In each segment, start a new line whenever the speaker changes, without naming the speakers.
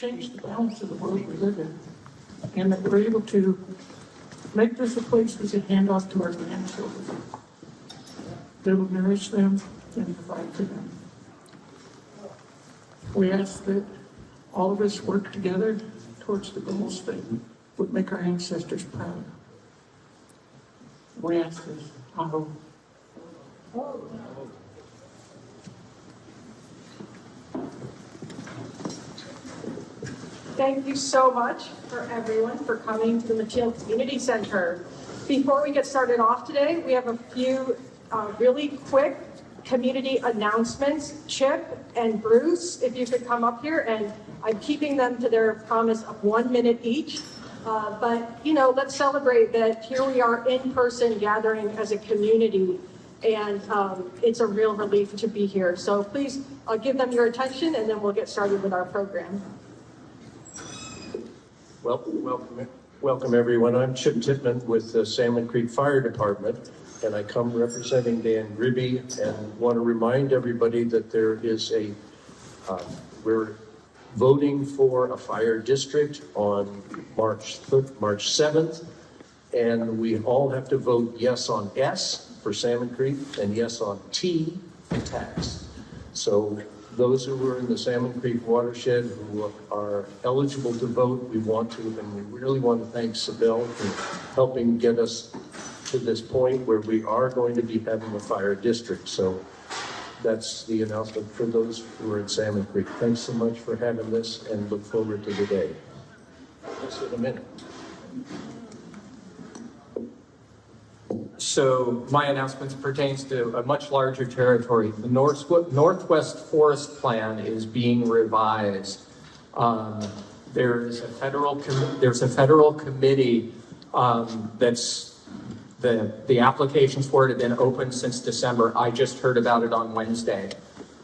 change the balance of the world we live in, and that we're able to make this a place we can hand off to our grandchildren. That will nourish them and provide for them. We ask that all of us work together towards the goals that would make our ancestors proud. We ask this.
Thank you so much for everyone for coming to the Mateel Community Center. Before we get started off today, we have a few really quick community announcements. Chip and Bruce, if you could come up here, and I'm keeping them to their promise of 1 minute each. But, you know, let's celebrate that here we are in person gathering as a community, and it's a real relief to be here. So please give them your attention, and then we'll get started with our program.
Welcome everyone. I'm Chip Titman with the Salmon Creek Fire Department, and I come representing Dan Gribby, and want to remind everybody that there is we're voting for a fire district on March 7th, and we all have to vote yes on S for Salmon Creek and yes on T for tax. So those who are in the Salmon Creek watershed who are eligible to vote, we want to, and we really want to thank Sibel for helping get us to this point where we are going to be having a fire district. So that's the announcement for those who are in Salmon Creek. Thanks so much for having this, and look forward to the day. Just in a minute.
So my announcement pertains to a much larger territory. The Northwest Forest Plan is being revised. There's a federal committee that's the applications for it have been open since December. I just heard about it on Wednesday.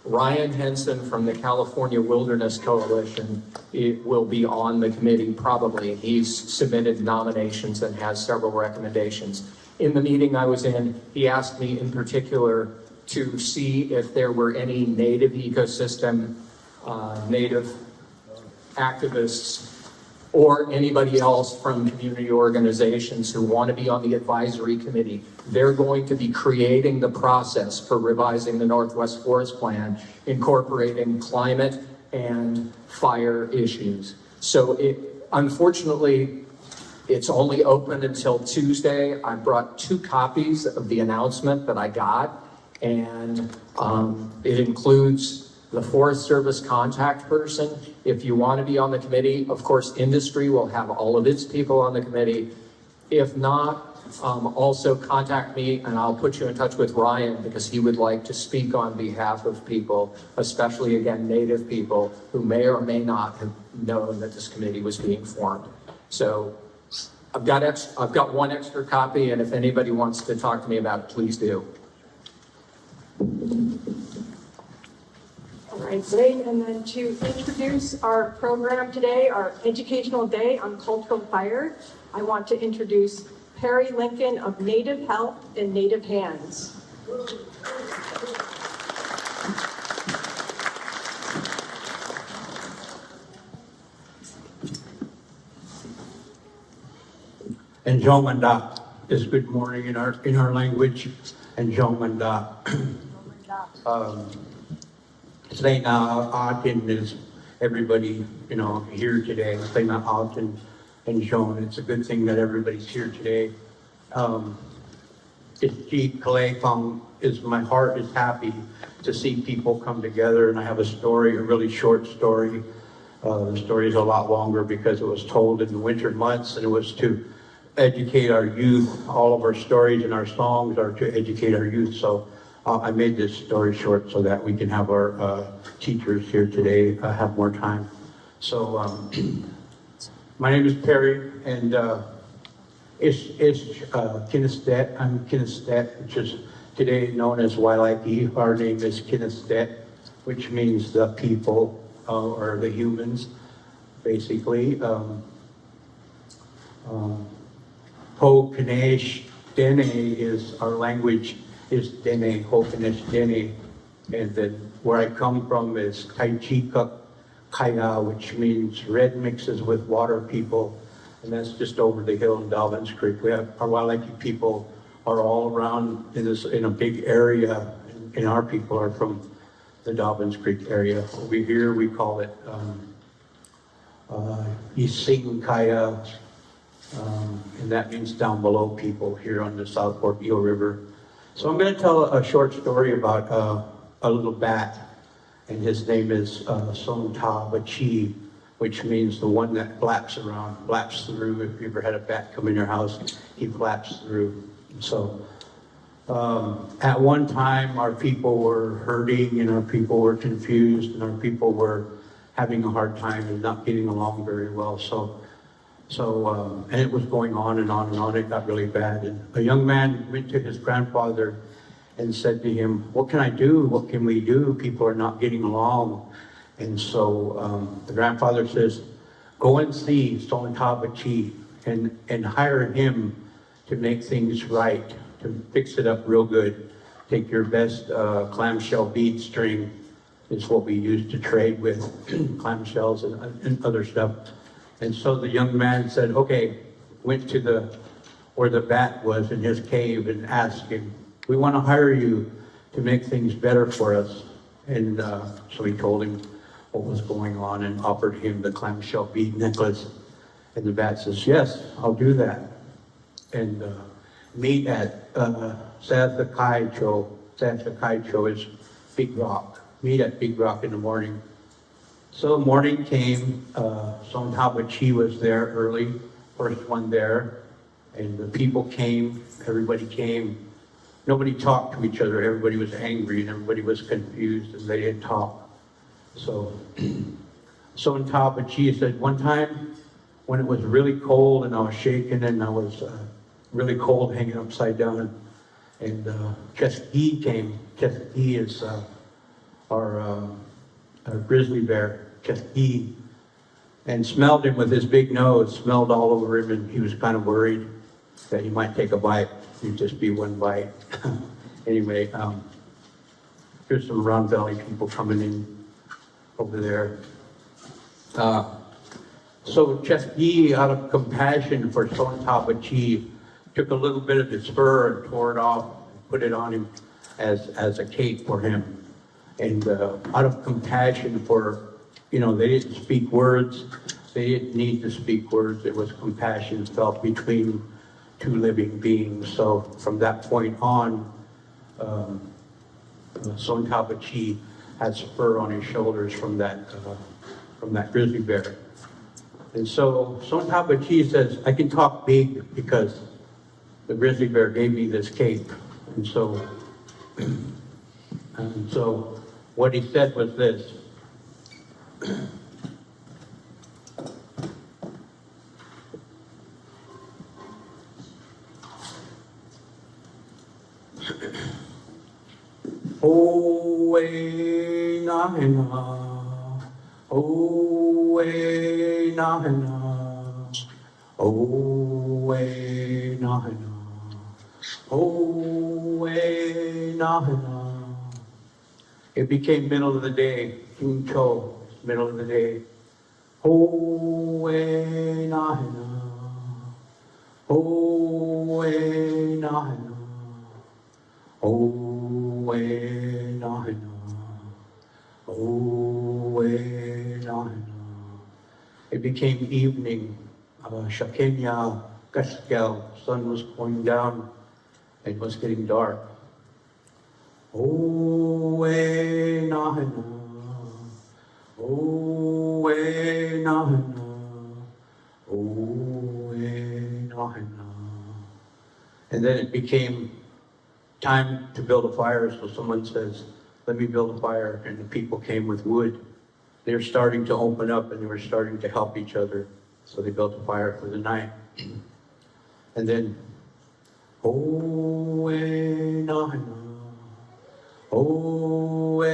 Ryan Henson from the California Wilderness Coalition will be on the committee probably. He's submitted nominations and has several recommendations. In the meeting I was in, he asked me in particular to see if there were any native ecosystem, native activists, or anybody else from community organizations who want to be on the advisory committee. They're going to be creating the process for revising the Northwest Forest Plan, incorporating climate and fire issues. So unfortunately, it's only open until Tuesday. I brought 2 copies of the announcement that I got, and it includes the Forest Service contact person. If you want to be on the committee, of course, industry will have all of its people on the committee. If not, also contact me and I'll put you in touch with Ryan, because he would like to speak on behalf of people, especially again, native people who may or may not have known that this committee was being formed. So I've got 1 extra copy, and if anybody wants to talk to me about it, please do.
All right, great. And then to introduce our program today, our educational day on cultural fire, I want to introduce Perry Lincoln of Native Health and Native Hands.
N-SHONG is good morning in our language. N-SHONG Today now, Aten is everybody, here today. Today now, Aten and N-SHONG. It's a good thing that everybody's here today. My heart is happy to see people come together, and I have a story, a really short story. The story is a lot longer because it was told in the winter months, and it was to educate our youth. All of our stories and our songs are to educate our youth. So I made this story short so that we can have our teachers here today have more time. So my name is Perry, and it's Kinestet. I'm Kinestet, which is today known as Wailaki. Our name is Kinestet, which means the people or the humans, basically. Ho Kanesh Dene is our language, is Dene, Ho Kanesh Dene. And then where I come from is Taichika Kaya, which means red mixes with water people, and that's just over the hill in Dobbins Creek. We have our Wailaki people are all around in a big area, and our people are from the Dobbins Creek area. Over here, we call it Ising Kaya, and that means down below people here on the South Fork Eel River. So I'm going to tell a short story about a little bat, and his name is Song Ta Bachi, which means the one that flaps around, flaps through. If you ever had a bat come in your house, he flaps through. So at one time, our people were hurting, and our people were confused, and our people were having a hard time and not getting along very well. And it was going on and on and on. It got really bad. And a young man went to his grandfather and said to him, "What can I do? What can we do? People are not getting along." And so the grandfather says, "Go and see Song Tabachi and hire him to make things right, to fix it up real good. Take your best clamshell bead string," is what we use to trade with, clamshells and other stuff. And so the young man said, okay, went to where the bat was in his cave and asked him, "We want to hire you to make things better for us." And so he told him what was going on and offered him the clamshell bead necklace. And the bat says, "Yes, I'll do that." And meet at Sathakaicho. Sathakaicho is Big Rock. Meet at Big Rock in the morning. So morning came, Song Tabachi was there early, first one there, and the people came, everybody came. Nobody talked to each other, everybody was angry and everybody was confused and they didn't talk. So Song Tabachi said, one time when it was really cold and I was shaking and I was really cold hanging upside down, and Cheski came. Cheski is our grizzly bear, Cheski, and smelled him with his big nose, smelled all over him, and he was kind of worried that he might take a bite. It'd just be one bite. Anyway, here's some Round Valley people coming in over there. So Cheski, out of compassion for Song Tabachi, took a little bit of his fur and tore it off and put it on him as a cape for him. And out of compassion for, they didn't speak words. They didn't need to speak words. It was compassion felt between two living beings. So from that point on, Song Tabachi has fur on his shoulders from that grizzly bear. And so Song Tabachi says, "I can talk big because the grizzly bear gave me this cape." And so what he said was this. Oh, way na na, oh, way na na, oh, way na na, oh, way na na. It became middle of the day. June Cho, middle of the day. Ho we na na, ho we na na, ho we na na, ho we na na. It became evening. Shakenya, Kaskel, sun was going down. It was getting dark. Oh, we na na, oh, we na na, oh, we na na. And then it became time to build a fire. So someone says, "Let me build a fire." And the people came with wood. They were starting to open up and they were starting to help each other. So they built a fire for the night. And then, oh, we na na. Oh, we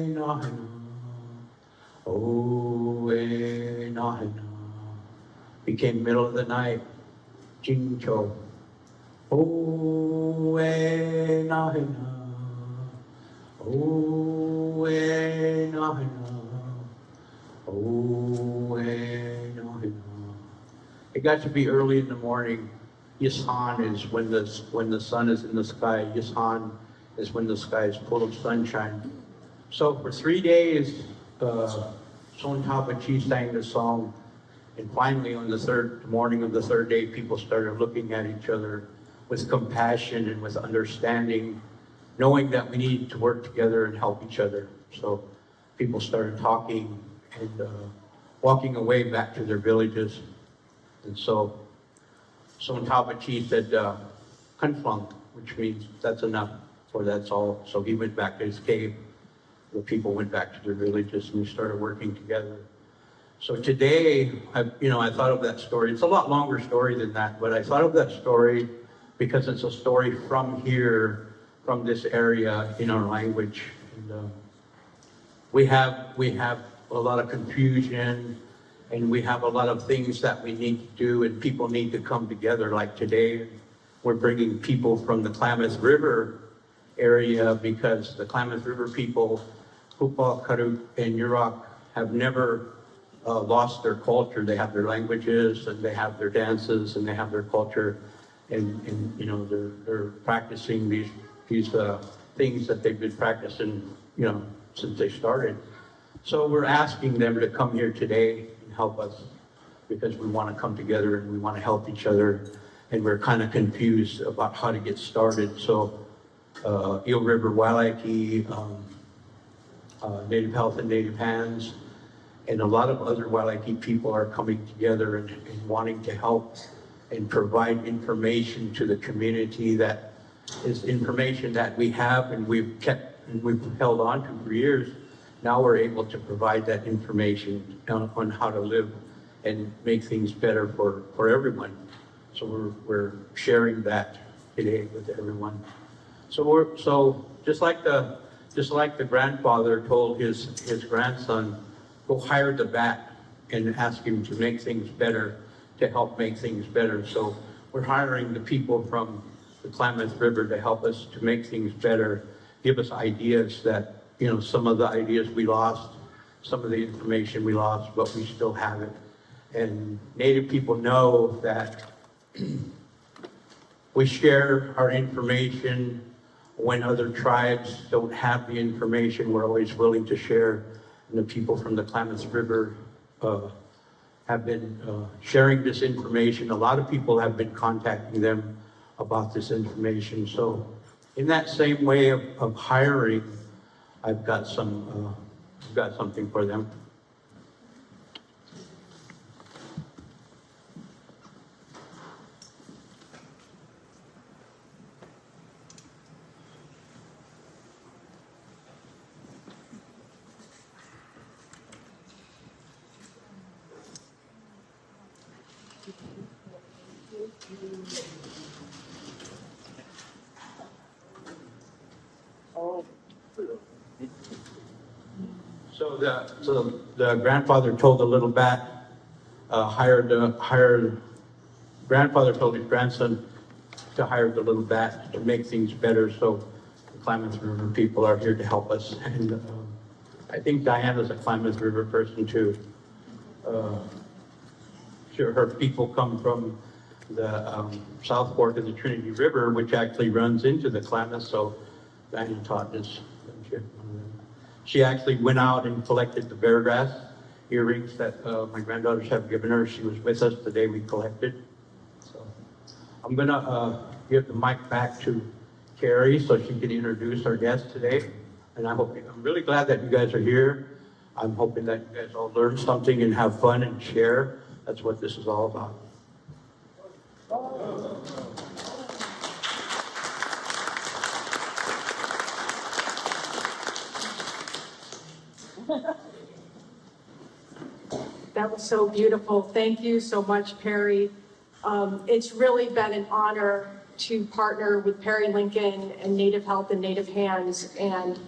na na, oh, we na na. Became middle of the night. Jing Cho. Oh, we na na, oh, we na na, oh, got to be early in the morning. Yishan is when the sun is in the sky. Yishan is when the sky is full of sunshine. So for 3 days, Son Tabachi sang the song, and finally on the morning of the third day, people started looking at each other with compassion and with understanding, knowing that we needed to work together and help each other. So people started talking and walking away back to their villages. And so Son Tabachi said, Kunflung, which means that's enough, or that's all. So he went back to his cave. The people went back to their villages and we started working together. So today, I thought of that story. It's a lot longer story than that, but I thought of that story because it's a story from here, from this area in our language. And, we have a lot of confusion, and we have a lot of things that we need to do, and people need to come together. Like today, we're bringing people from the Klamath River area because the Klamath River people, Hupa, Karuk, and Yurok, have never lost their culture. They have their languages, and they have their dances, and they have their culture, and they're practicing these things that they've been practicing, since they started. So we're asking them to come here today and help us because we want to come together and we want to help each other, and we're kind of confused about how to get started. So Eel River Wailaki, Native Health and Native Hands, and a lot of other Wailaki people are coming together and wanting to help and provide information to the community that is information that we have and we've held on to for years. Now we're able to provide that information on how to live and make things better for everyone. So we're sharing that today with everyone. So just like the grandfather told his grandson, go hire the bat and ask him to make things better, to help make things better. So we're hiring the people from the Klamath River to help us to make things better, give us ideas that, some of the ideas we lost, some of the information we lost, but we still have it. And Native people know that we share our information. When other tribes don't have the information, we're always willing to share. And the people from the Klamath River have been sharing this information. A lot of people have been contacting them about this information. So in that same way of hiring, I've got something for them. So the grandfather told the little bat, grandfather told his grandson to hire the little bat to make things better. So the Klamath River people are here to help us. And I think Diana's a Klamath River person too. Sure, her people come from the South Fork of the Trinity River, which actually runs into the Klamath. So Diana taught this. She actually went out and collected the bear grass earrings that my granddaughters have given her. She was with us the day we collected. So I'm gonna give the mic back to Carrie so she can introduce our guest today. And I'm really glad that you guys are here. I'm hoping that you guys all learn something and have fun and share. That's what this is all about.
That was so beautiful. Thank you so much, Perry. It's really been an honor to partner with Perry Lincoln and Native Health and Native Hands, and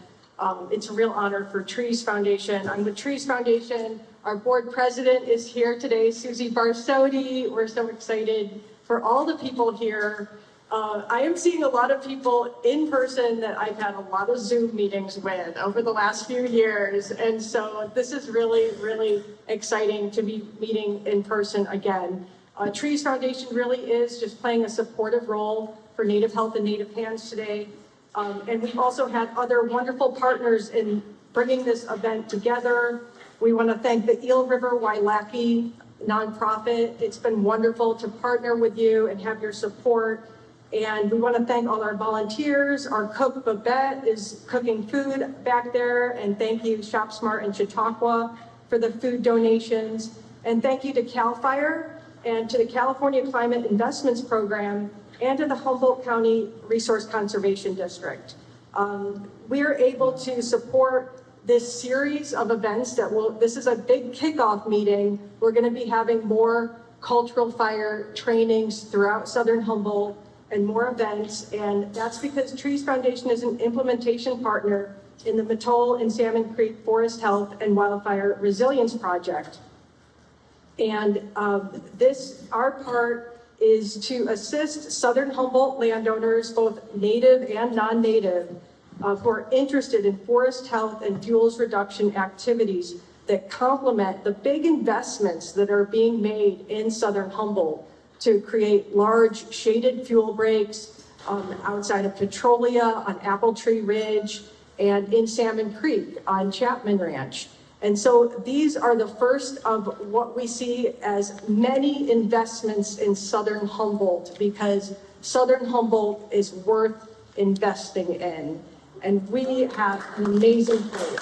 it's a real honor for Trees Foundation. I'm with Trees Foundation. Our board president is here today, Susie Barsodi. We're so excited for all the people here. I am seeing a lot of people in person that I've had a lot of Zoom meetings with over the last few years. And so this is really, really exciting to be meeting in person again. Trees Foundation really is just playing a supportive role for Native Health and Native Hands today. And we've also had other wonderful partners in bringing this event together. We want to thank the Eel River Wailaki nonprofit. It's been wonderful to partner with you and have your support. And we want to thank all our volunteers. Our cook, Babette, is cooking food back there. And thank you, Shop Smart and Chautauqua, for the food donations. And thank you to CAL FIRE and to the California Climate Investments Program and to the Humboldt County Resource Conservation District. We are able to support this series of events this is a big kickoff meeting. We're going to be having more cultural fire trainings throughout Southern Humboldt and more events. And that's because Trees Foundation is an implementation partner in the Mattole and Salmon Creek Forest Health and Wildfire Resilience Project. And our part is to assist Southern Humboldt landowners, both native and non-native, who are interested in forest health and fuels reduction activities that complement the big investments that are being made in Southern Humboldt to create large shaded fuel breaks outside of Petrolia, on Apple Tree Ridge, and in Salmon Creek on Chapman Ranch. And so these are the first of what we see as many investments in Southern Humboldt, because Southern Humboldt is worth investing in. And we have an amazing place.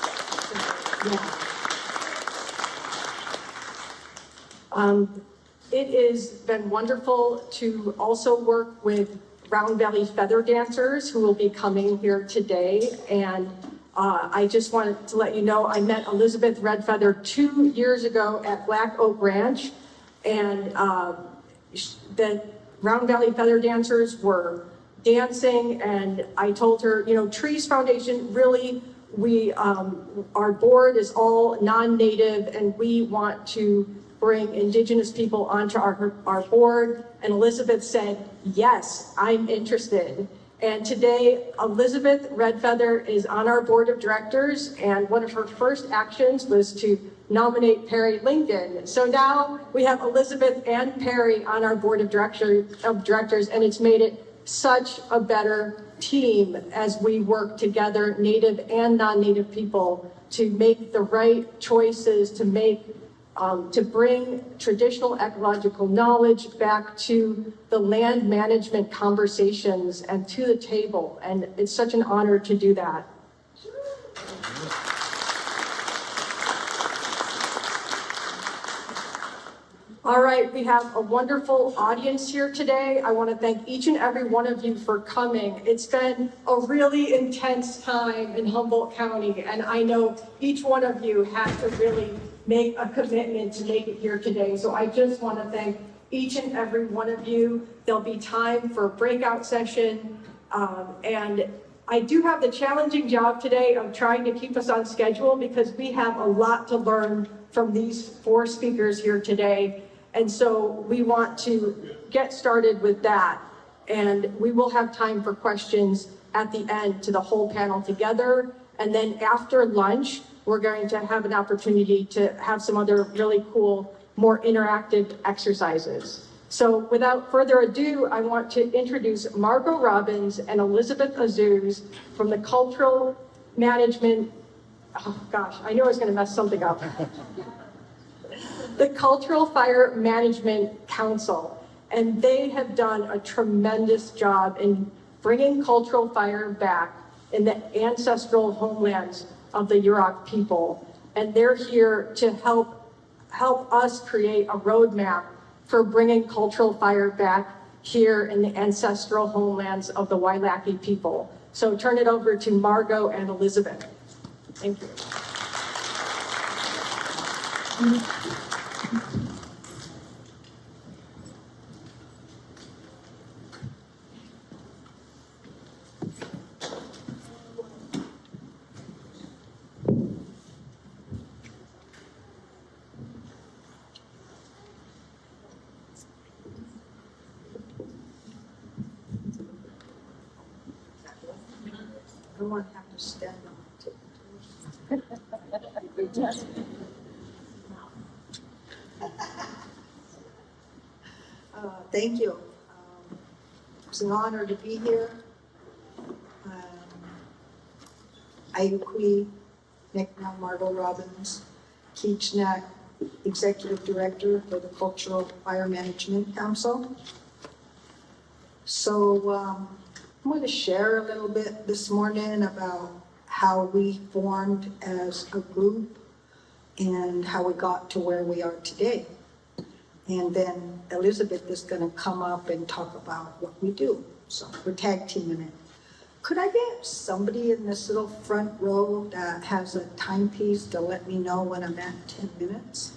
It has been wonderful to also work with Round Valley Feather Dancers, who will be coming here today. And I just wanted to let you know, I met Elizabeth Redfeather 2 years ago at Black Oak Ranch, and the Round Valley Feather Dancers were dancing, and I told her, you know, Trees Foundation, really, our board is all non-native, and we want to bring Indigenous people onto our board. And Elizabeth said, yes, I'm interested. And today, Elizabeth Redfeather is on our board of directors, and one of her first actions was to nominate Perry Lincoln. So now we have Elizabeth and Perry on our board of directors, and it's made it such a better team as we work together, native and non-native people, to make the right choices, to bring traditional ecological knowledge back to the land management conversations and to the table. And it's such an honor to do that. All right, we have a wonderful audience here today. I want to thank each and every one of you for coming. It's been a really intense time in Humboldt County, and I know each one of you had to really make a commitment to make it here today. So I just want to thank each and every one of you. There'll be time for a breakout session, and I do have the challenging job today of trying to keep us on schedule, because we have a lot to learn from these 4 speakers here today. And so we want to get started with that. And we will have time for questions at the end to the whole panel together. And then after lunch, we're going to have an opportunity to have some other really cool, more interactive exercises. So without further ado, I want to introduce Margot Robbins and Elizabeth Azuz from the Cultural Management, oh gosh, I knew I was going to mess something up. The Cultural Fire Management Council, and they have done a tremendous job in bringing cultural fire back in the ancestral homelands of the Yurok people. And they're here to help us create a roadmap for bringing cultural fire back here in the ancestral homelands of the Wailaki people. So turn it over to Margot and Elizabeth. Thank you. I don't want to have to stand on it.
Thank you. It's an honor to be here. Ayukui, Nekna Margot Robbins, Keechnak, Executive Director for the Cultural Fire Management Council. So I'm going to share a little bit this morning about how we formed as a group and how we got to where we are today. And then Elizabeth is going to come up and talk about what we do. So we're tag teaming it. Could I get somebody in this little front row that has a timepiece to let me know when I'm at 10 minutes?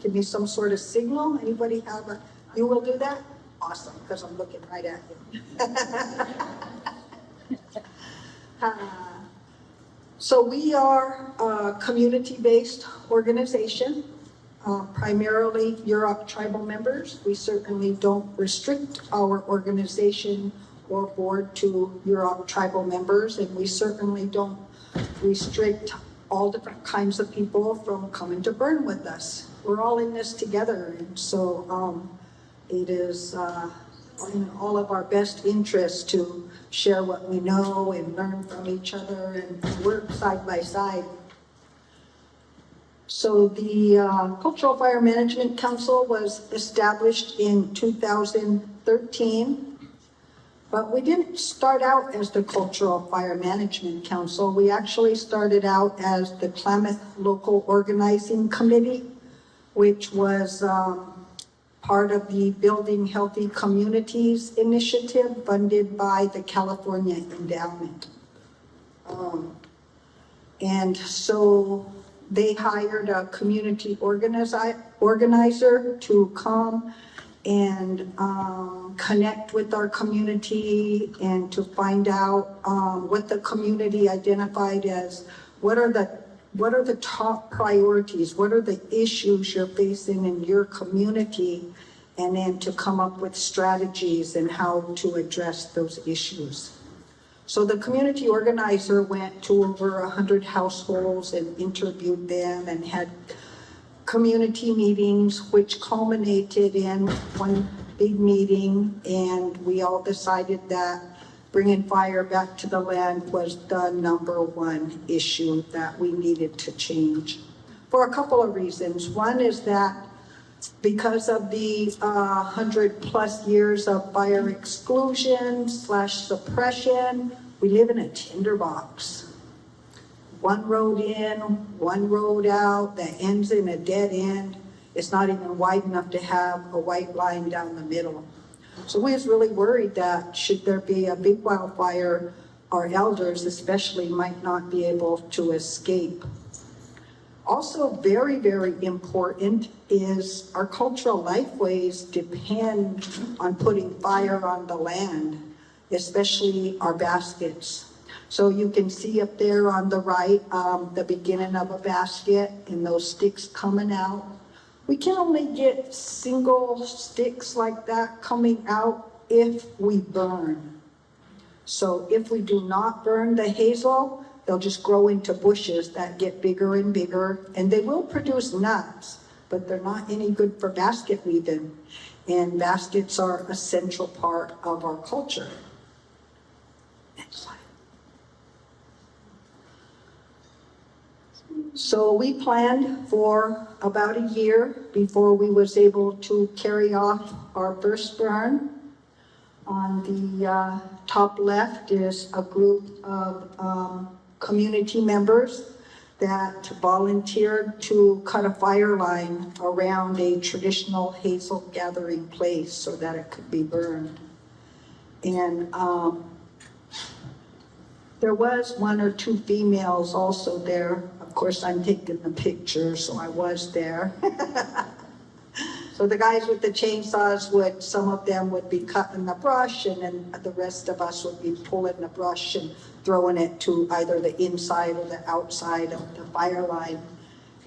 Give me some sort of signal. Anybody have a, you will do that? Awesome, because I'm looking right at you. So we are a community-based organization, primarily Yurok tribal members. We certainly don't restrict our organization or board to Yurok tribal members, and we certainly don't restrict all different kinds of people from coming to burn with us. We're all in this together, and so it is in all of our best interests to share what we know and learn from each other and work side by side. So the Cultural Fire Management Council was established in 2013. But we didn't start out as the Cultural Fire Management Council. We actually started out as the Klamath Local Organizing Committee, which was part of the Building Healthy Communities initiative funded by the California Endowment. And so they hired a community organizer to come and connect with our community and to find out what the community identified as, what are the top priorities, what are the issues you're facing in your community, and then to come up with strategies and how to address those issues. So the community organizer went to over 100 households and interviewed them and had community meetings, which culminated in one big meeting, and we all decided that bringing fire back to the land was the #1 issue that we needed to change for a couple of reasons. One is that because of the 100+ years of fire exclusion / suppression, we live in a tinderbox. One road in, one road out, that ends in a dead end. It's not even wide enough to have a white line down the middle. So we was really worried that should there be a big wildfire, our elders especially might not be able to escape. Also very, very important is our cultural lifeways depend on putting fire on the land, especially our baskets. So you can see up there on the right, the beginning of a basket and those sticks coming out. We can only get single sticks like that coming out if we burn. So if we do not burn the hazel, they'll just grow into bushes that get bigger and bigger, and they will produce nuts, but they're not any good for basket weaving. And baskets are a central part of our culture. Next slide. So we planned for about a year before we was able to carry off our first burn. On the top left is a group of community members that volunteered to cut a fire line around a traditional hazel gathering place so that it could be burned. And there was 1 or 2 females also there. Of course, I'm taking the picture, so I was there. So the guys with the chainsaws some of them would be cutting the brush, and then the rest of us would be pulling the brush and throwing it to either the inside or the outside of the fire line.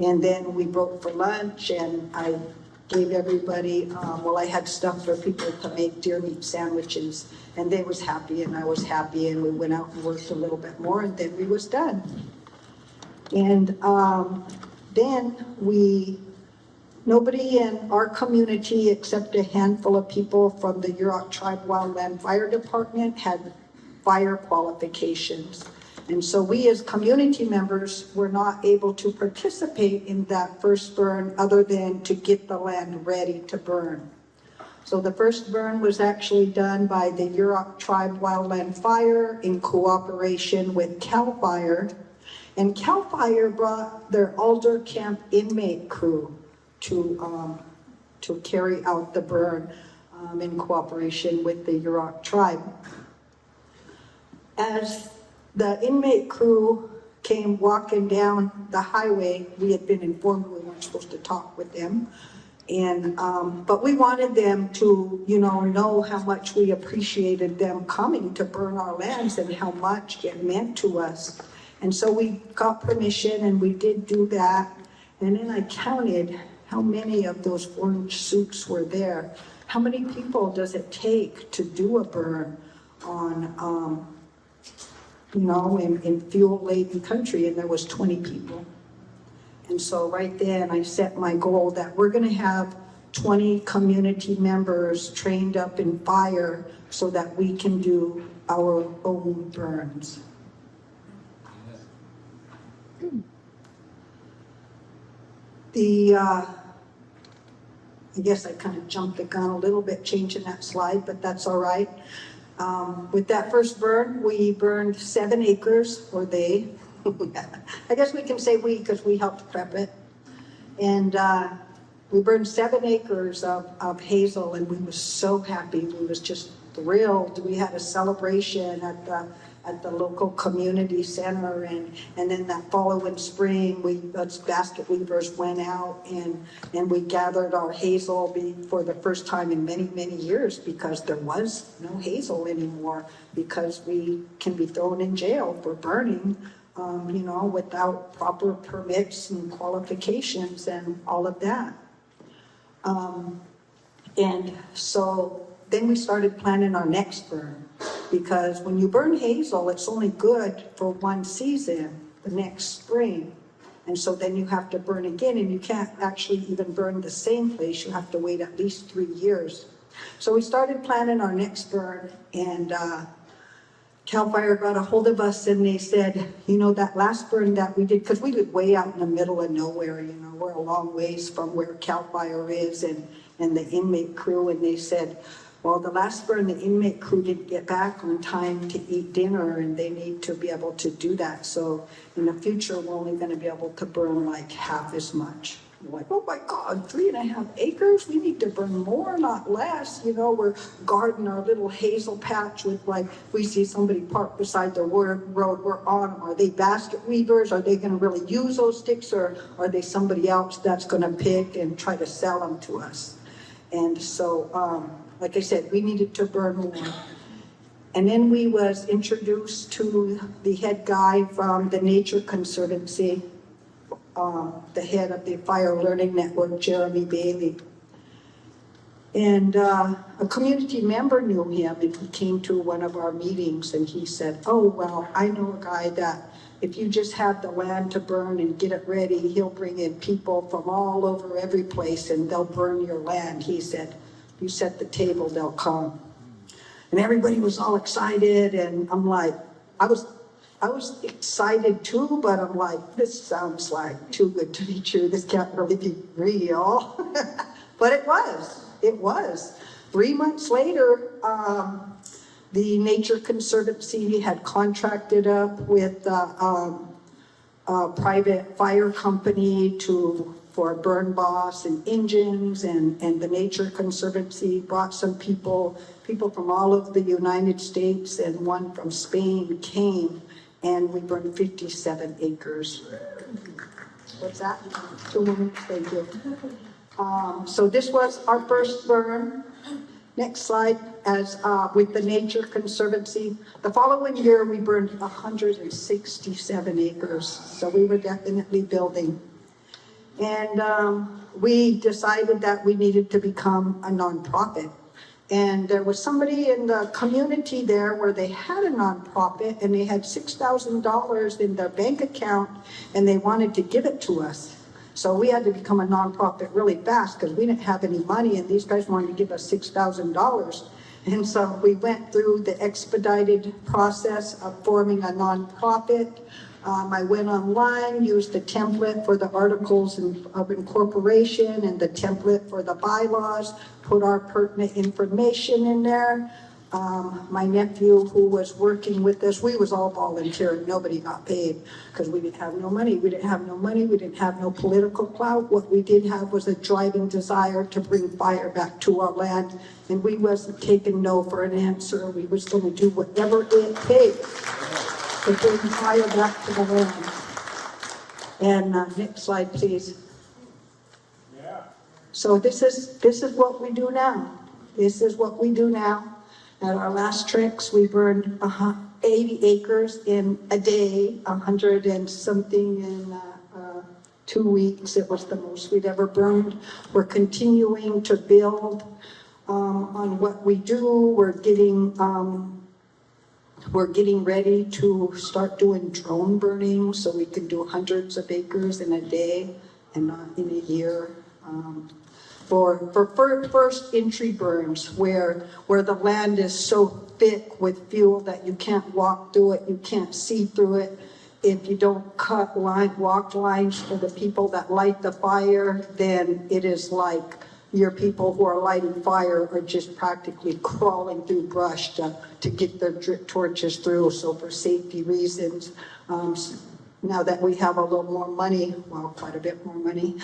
And then we broke for lunch, and I gave everybody, I had stuff for people to make deer meat sandwiches, and they was happy, and I was happy, and we went out and worked a little bit more, and then we was done. And then we Nobody in our community, except a handful of people from the Yurok Tribe Wildland Fire Department, had fire qualifications. And so we as community members were not able to participate in that first burn other than to get the land ready to burn. So the first burn was actually done by the Yurok Tribe Wildland Fire in cooperation with CAL FIRE. And CAL FIRE brought their Alder Camp inmate crew to carry out the burn in cooperation with the Yurok tribe. As the inmate crew came walking down the highway, we had been informed we weren't supposed to talk with them. And, but we wanted them to, know how much we appreciated them coming to burn our lands and how much it meant to us. And so we got permission and we did do that. And then I counted how many of those orange suits were there. How many people does it take to do a burn on, in fuel-laden country? And there was 20 people. And so right then I set my goal that we're going to have 20 community members trained up in fire so that we can do our own burns. I guess I kind of jumped the gun a little bit changing that slide, but that's all right. With that first burn, we burned 7 acres, or they. I guess we can say we because we helped prep it. And we burned 7 acres of hazel, and we were so happy. We was just thrilled. We had a celebration at the local community center, and then that following spring, us basket weavers went out and we gathered our hazel for the first time in many, many years, because there was no hazel anymore, because we can be thrown in jail for burning, without proper permits and qualifications and all of that. And so then we started planning our next burn, because when you burn hazel, it's only good for one season, the next spring. And so then you have to burn again, and you can't actually even burn the same place. You have to wait at least 3 years. So we started planning our next burn, and CAL FIRE got a hold of us, and they said, that last burn that we did, because we live way out in the middle of nowhere, we're a long ways from where CAL FIRE is and the inmate crew, and they said, well, the last burn, the inmate crew didn't get back on time to eat dinner, and they need to be able to do that. So in the future, we're only going to be able to burn like half as much. We're like, oh my God, 3.5 acres? We need to burn more, not less. We're guarding our little hazel patch with, like, we see somebody parked beside the road we're on. Are they basket weavers? Are they going to really use those sticks, or are they somebody else that's going to pick and try to sell them to us? And so, like I said, we needed to burn more. And then we was introduced to the head guy from the Nature Conservancy, the head of the Fire Learning Network, Jeremy Bailey. And a community member knew him, and he came to one of our meetings, and he said, oh, well, I know a guy that if you just have the land to burn and get it ready, he'll bring in people from all over every place, and they'll burn your land. He said, you set the table, they'll come. And everybody was all excited, and I'm like, I was excited too, but I'm like, this sounds like too good to be true. This can't really be real. But it was. 3 months later, the Nature Conservancy had contracted up with a private fire company for burn boss and engines, and the Nature Conservancy brought some people from all over the United States, and one from Spain came, and we burned 57 acres. What's that? 2 minutes, thank you. So this was our first burn. Next slide, as with the Nature Conservancy. The following year, we burned 167 acres, so we were definitely building. And we decided that we needed to become a nonprofit. And there was somebody in the community there where they had a nonprofit, and they had $6,000 in their bank account, and they wanted to give it to us. So we had to become a nonprofit really fast because we didn't have any money and these guys wanted to give us $6,000. And so we went through the expedited process of forming a nonprofit. I went online, used the template for the articles of incorporation and the template for the bylaws, put our pertinent information in there. My nephew who was working with us, we was all volunteering, nobody got paid because we didn't have no money. We didn't have no political clout. What we did have was a driving desire to bring fire back to our land. And we wasn't taking no for an answer. We was gonna do whatever it takes to bring fire back to the land. And next slide, please. So this is what we do now. This is what we do now. At our last tricks, we burned 80 acres in a day, 100 and something in 2 weeks. It was the most we'd ever burned. We're continuing to build on what we do. We're getting ready to start doing drone burning so we can do hundreds of acres in a day and not in a year. For first entry burns where the land is so thick with fuel that you can't walk through it, you can't see through it. If you don't walk lines for the people that light the fire, then it is like your people who are lighting fire are just practically crawling through brush to get their drip torches through. So for safety reasons, now that we have a little more money, well, quite a bit more money,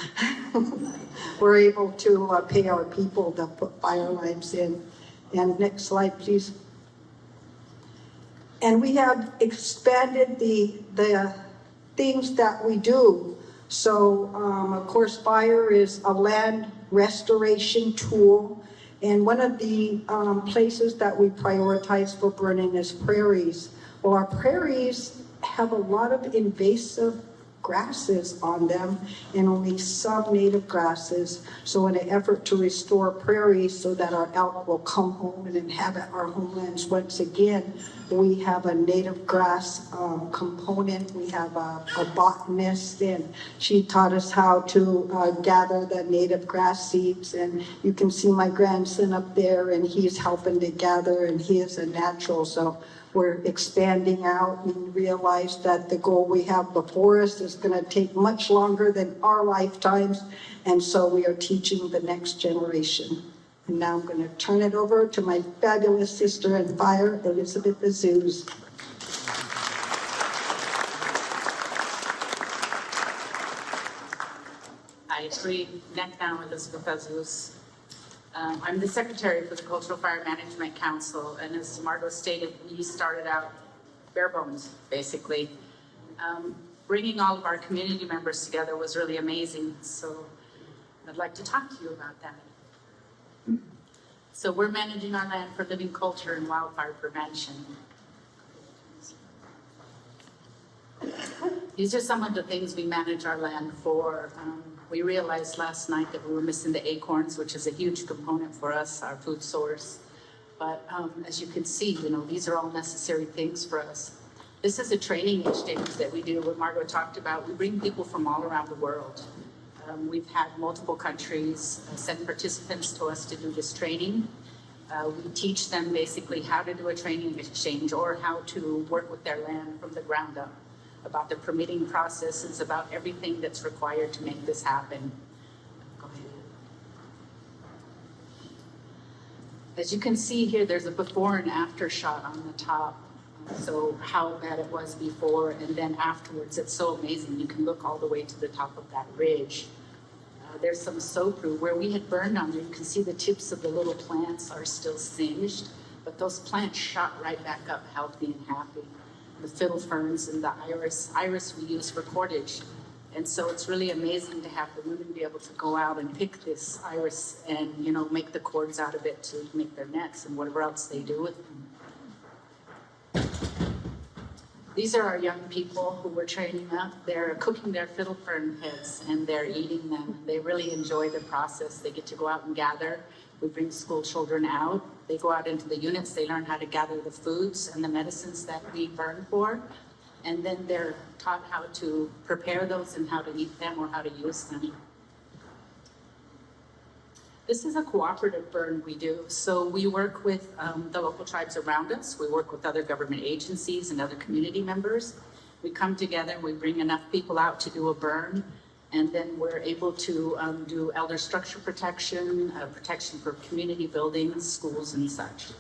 we're able to pay our people to put fire lines in. And next slide, please. And we have expanded the things that we do. So, of course, fire is a land restoration tool. And one of the places that we prioritize for burning is prairies. Well, our prairies have a lot of invasive grasses on them and only some native grasses. So in an effort to restore prairies so that our elk will come home and inhabit our homelands once again, we have a native grass component. We have a botanist, and she taught us how to gather the native grass seeds. And you can see my grandson up there, and he's helping to gather, and he is a natural. So we're expanding out and realize that the goal we have before us is going to take much longer than our lifetimes. And so we are teaching the next generation. And now I'm going to turn it over to my fabulous sister in fire, Elizabeth Azuz.
Hi, I'm Elizabeth Azuz. I'm the secretary for the Cultural Fire Management Council, and as Margot stated, we started out bare bones, basically. Bringing all of our community members together was really amazing, so I'd like to talk to you about that. So we're managing our land for living culture and wildfire prevention. These are some of the things we manage our land for. We realized last night that we were missing the acorns, which is a huge component for us, our food source. But as you can see, these are all necessary things for us. This is a training exchange that we do, what Margot talked about. We bring people from all around the world. We've had multiple countries send participants to us to do this training. We teach them basically how to do a training exchange or how to work with their land from the ground up, about the permitting processes, about everything that's required to make this happen. Go ahead. As you can see here, there's a before and after shot on the top. So how bad it was before and then afterwards. It's so amazing. You can look all the way to the top of that ridge. There's some soap-proof where we had burned on there. You can see the tips of the little plants are still singed, but those plants shot right back up healthy and happy. The fiddle ferns and the iris we use for cordage. And so it's really amazing to have the women be able to go out and pick this iris and, make the cords out of it to make their nets and whatever else they do with them. These are our young people who we're training up. They're cooking their fiddle fern heads and they're eating them. They really enjoy the process. They get to go out and gather. We bring school children out. They go out into the units. They learn how to gather the foods and the medicines that we burn for. and then they're taught how to prepare those and how to eat them or how to use them. This is a cooperative burn we do. So we work with the local tribes around us. We work with other government agencies and other community members. We come together, we bring enough people out to do a burn, and then we're able to do elder structure protection, protection for community buildings, schools, and such.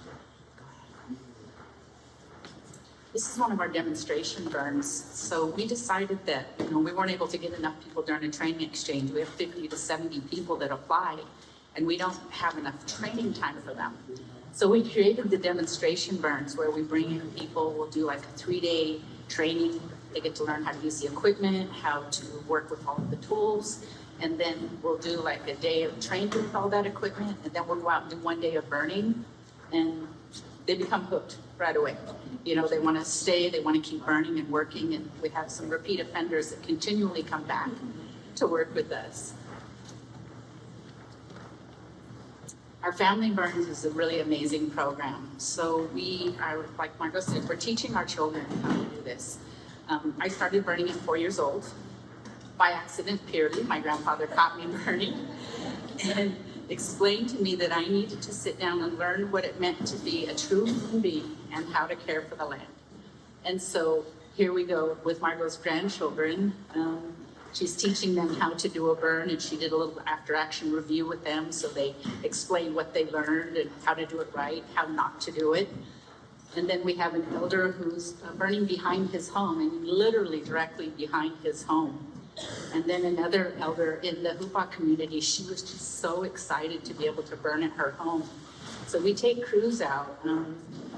This is one of our demonstration burns. So we decided that, we weren't able to get enough people during a training exchange. We have 50 to 70 people that apply, and we don't have enough training time for them. So we created the demonstration burns where we bring in people, we'll do like a 3-day training. They get to learn how to use the equipment, how to work with all of the tools, and then we'll do like a day of training with all that equipment, and then we'll go out and do 1 day of burning, and they become hooked right away. They want to stay, they want to keep burning and working, and we have some repeat offenders that continually come back to work with us. Our Family Burns is a really amazing program. So we are, like Margot said, we're teaching our children how to do this. I started burning at 4 years old, by accident, purely. My grandfather caught me burning and explained to me that I needed to sit down and learn what it meant to be a true human being and how to care for the land. And so here we go with Margot's grandchildren. She's teaching them how to do a burn, and she did a little after-action review with them, so they explained what they learned and how to do it right, how not to do it. And then we have an elder who's burning behind his home, and literally directly behind his home. And then another elder in the Hupa community, she was just so excited to be able to burn at her home. So we take crews out,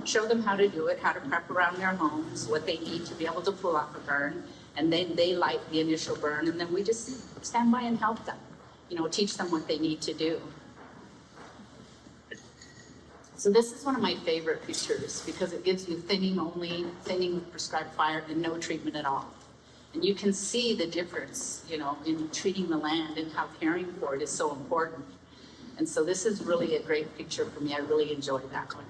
show them how to do it, how to prep around their homes, what they need to be able to pull off a burn, and then they light the initial burn, and then we just stand by and help them, teach them what they need to do. So this is one of my favorite pictures because it gives you thinning only, thinning with prescribed fire, and no treatment at all. And you can see the difference, in treating the land and how caring for it is so important. And so this is really a great picture for me. I really enjoyed that one.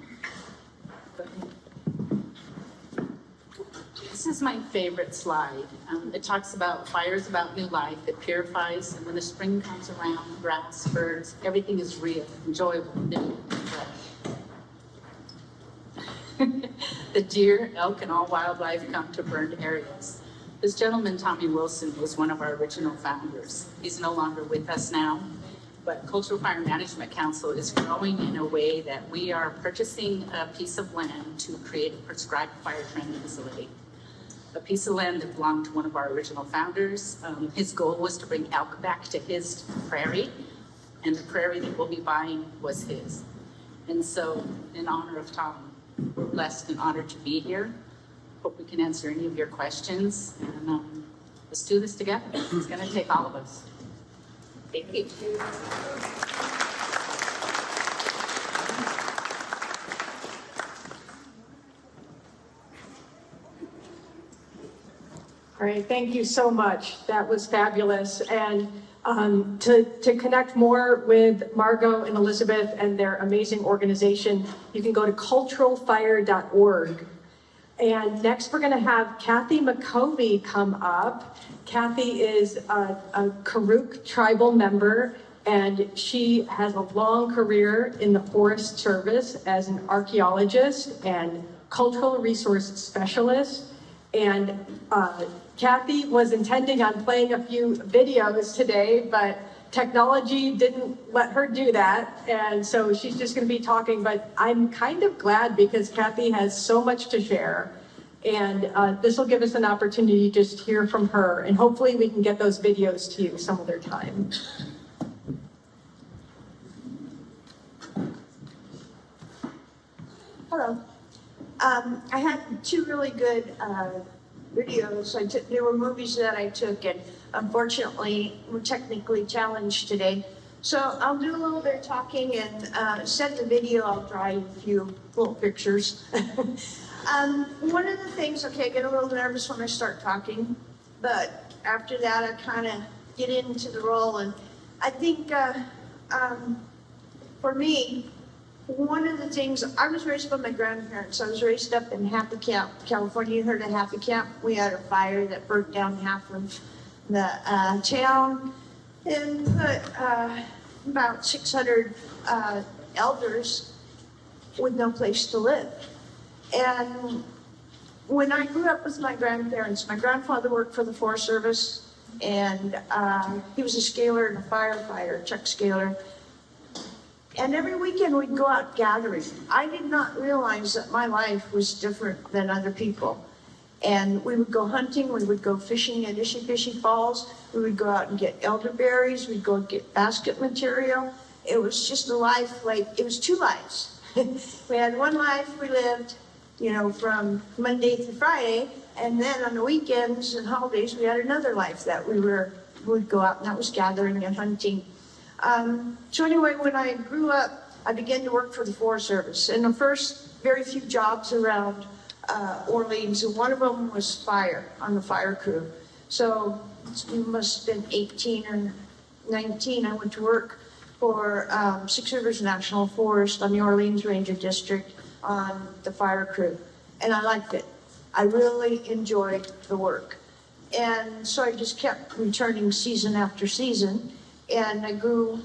This is my favorite slide. It talks about fire's about new life. It purifies, and when the spring comes around, grass, birds, everything is real, enjoyable, new, fresh. The deer, elk, and all wildlife come to burned areas. This gentleman, Tommy Wilson, was one of our original founders. He's no longer with us now, but Cultural Fire Management Council is growing in a way that we are purchasing a piece of land to create a prescribed fire training facility. A piece of land that belonged to one of our original founders. His goal was to bring elk back to his prairie, and the prairie that we'll be buying was his. And so, in honor of Tom, we're blessed and honored to be here. Hope we can answer any of your questions, and let's do this together. It's going to take all of us. Thank you.
All right, thank you so much. That was fabulous. And to connect more with Margot and Elizabeth and their amazing organization, you can go to culturalfire.org. And next we're going to have Kathy McCovey come up. Kathy is a Karuk tribal member, and she has a long career in the Forest Service as an archaeologist and cultural resource specialist. And Kathy was intending on playing a few videos today, but technology didn't let her do that. And so she's just going to be talking, but I'm kind of glad because Kathy has so much to share. And this will give us an opportunity to just hear from her. And hopefully we can get those videos to you some other time.
Hello. I had two really good videos. There were movies that I took, and unfortunately, we're technically challenged today. So I'll do a little bit of talking, and set the video. I'll draw you a few little pictures. One of the things, okay, I get a little nervous when I start talking, but after that, I kind of get into the role. And I think for me, one of the things, I was raised by my grandparents. I was raised up in Happy Camp, California. You heard of Happy Camp? We had a fire that burnt down half of the town and put about 600 elders with no place to live. And when I grew up with my grandparents, my grandfather worked for the Forest Service, and he was a scaler and a firefighter, Chuck Scaler. And every weekend we'd go out gathering. I did not realize that my life was different than other people. And we would go hunting, we would go fishing at Ishipishi Falls, we would go out and get elderberries, we'd go get basket material. It was just a life, like, it was two lives. We had one life we lived, you know, from Monday through Friday, and then on the weekends and holidays we had another life that would go out, and that was gathering and hunting. So anyway, when I grew up, I began to work for the Forest Service, and the first very few jobs around Orleans, and one of them was fire, on the fire crew. So it must have been 18 or 19, I went to work for Six Rivers National Forest on the Orleans Ranger District on the fire crew, and I liked it. I really enjoyed the work. And so I just kept returning season after season, and I grew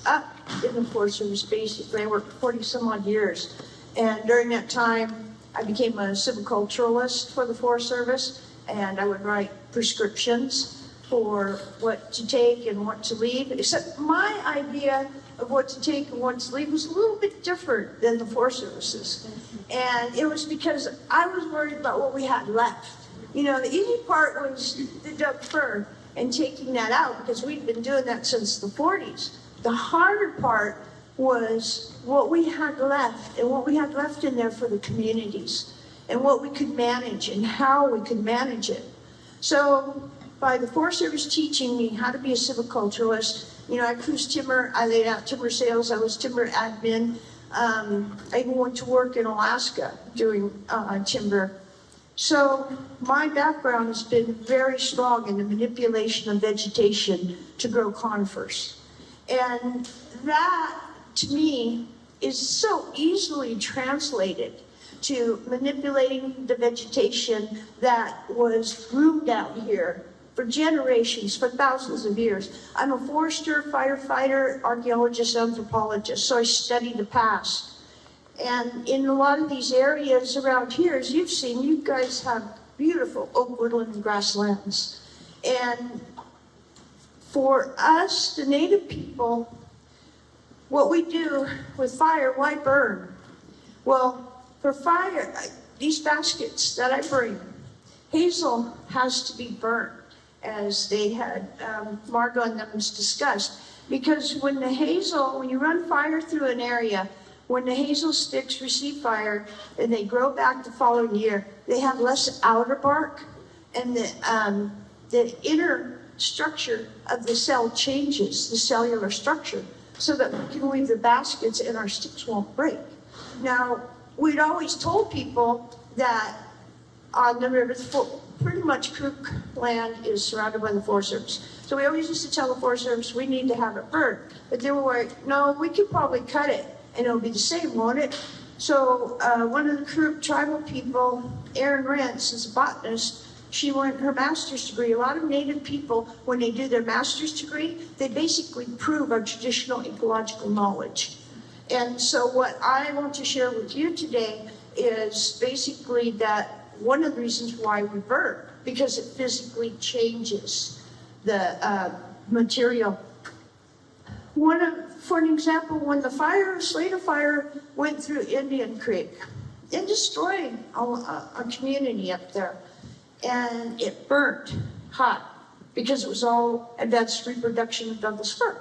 up in the Forest Service. Basically, I worked 40 some odd years, and during that time I became a silviculturalist for the Forest Service, and I would write prescriptions for what to take and what to leave, except my idea of what to take and what to leave was a little bit different than the Forest Service's. And it was because I was worried about what we had left. You know, the easy part was the dug fir and taking that out, because we'd been doing that since the 40s. The harder part was what we had left, and what we had left in there for the communities, and what we could manage and how we could manage it. So by the Forest Service teaching me how to be a silviculturalist, you know, I cruised timber, I laid out timber sales, I was timber admin. I even went to work in Alaska doing timber. So my background has been very strong in the manipulation of vegetation to grow conifers. And that, to me, is so easily translated to manipulating the vegetation that was groomed out here for generations, for thousands of years. I'm a forester, firefighter, archaeologist, anthropologist, so I study the past. And in a lot of these areas around here, as you've seen, you guys have beautiful oak, woodland, and grasslands. And for us, the Native people, what we do with fire, why burn? Well, for fire, these baskets that I bring, hazel has to be burnt, as they had, Margot and them discussed. Because when you run fire through an area, when the hazel sticks receive fire and they grow back the following year, they have less outer bark, and the inner structure of the cell changes, the cellular structure, so that we can weave the baskets and our sticks won't break. Now, we'd always told people that on the river, pretty much Crook land is surrounded by the Forest Service. So we always used to tell the Forest Service we need to have it burned. But they were like, no, we could probably cut it and it'll be the same, won't it? So one of the Crook tribal people, Erin Rentz, is a botanist. She went her master's degree. A lot of Native people, when they do their master's degree, they basically prove our traditional ecological knowledge. And so what I want to share with you today is basically that one of the reasons why we burn, because it physically changes the material. For an example, when the Slater fire went through Indian Creek, it destroyed a community up there, and it burnt hot because it was all advanced reproduction of Douglas fir.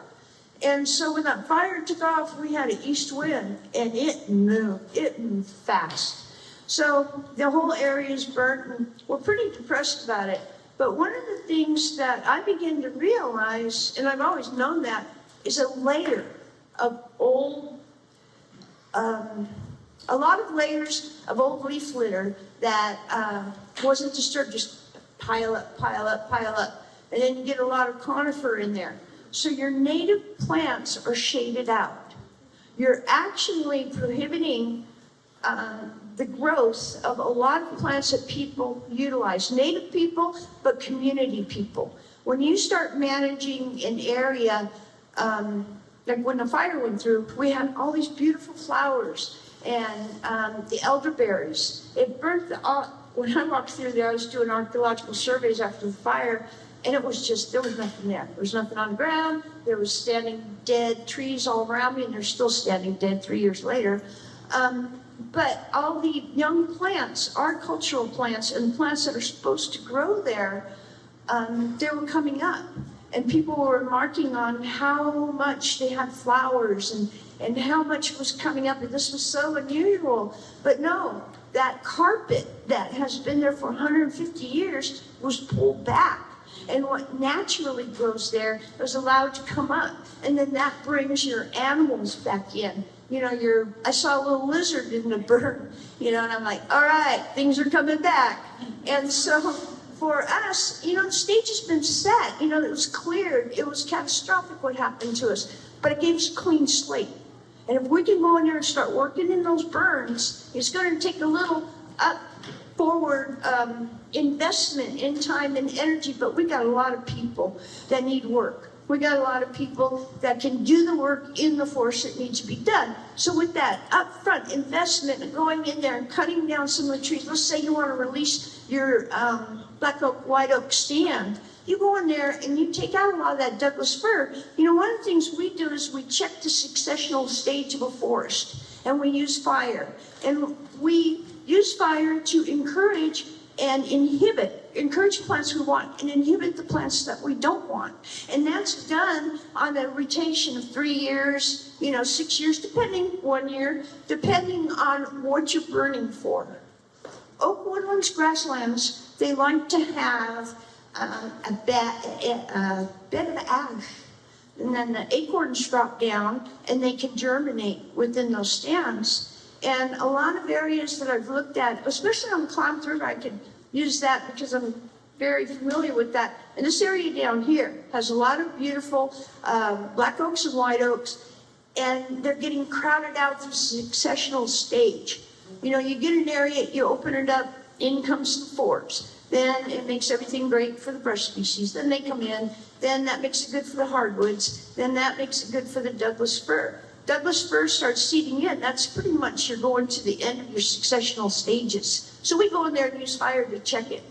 And so when that fire took off, we had an east wind, and it moved fast. So the whole area is burnt, and we're pretty depressed about it. But one of the things that I began to realize, and I've always known that, is a layer of old, a lot of layers of old leaf litter that wasn't disturbed, just pile up, pile up, pile up. And then you get a lot of conifer in there. So your native plants are shaded out. you're actually prohibiting the growth of a lot of plants that people utilize, native people, but community people. When you start managing an area, like when the fire went through, we had all these beautiful flowers and the elderberries. It burnt when I walked through there, I was doing archaeological surveys after the fire, and it was just, there was nothing there. There was nothing on the ground. There was standing dead trees all around me, and they're still standing dead 3 years later. But all the young plants, our cultural plants, and plants that are supposed to grow there, they were coming up. And people were remarking on how much they had flowers and how much was coming up, and this was so unusual. But no, that carpet that has been there for 150 years was pulled back. And what naturally grows there is allowed to come up. And then that brings your animals back in. You know, I saw a little lizard in the burn, you know, and I'm like, all right, things are coming back. And so for us, you know, the stage has been set, you know, it was cleared. It was catastrophic what happened to us, but it gave us a clean slate. And if we can go in there and start working in those burns, it's going to take a little forward investment in time and energy, but we got a lot of people that need work. We got a lot of people that can do the work in the forest that needs to be done. So with that upfront investment and going in there and cutting down some of the trees, let's say you want to release your black oak, white oak stand, you go in there and you take out a lot of that Douglas fir. You know, one of the things we do is we check the successional stage of a forest, and we use fire. And we use fire to encourage and encourage plants we want and inhibit the plants that we don't want. And that's done on a rotation of 3 years, you know, 6 years, depending, 1 year, depending on what you're burning for. Oak woodlands, grasslands, they like to have a bed of ash. And then the acorns drop down and they can germinate within those stands. And a lot of areas that I've looked at, especially on the Klamath River, I could use that because I'm very familiar with that. And this area down here has a lot of beautiful black oaks and white oaks, and they're getting crowded out through successional stage. You know, you get an area, you open it up, in comes the forbs. Then it makes everything great for the brush species. Then they come in, then that makes it good for the hardwoods, then that makes it good for the Douglas fir. Douglas fir starts seeding in. That's pretty much you're going to the end of your successional stages. So we go in there and use fire to check it,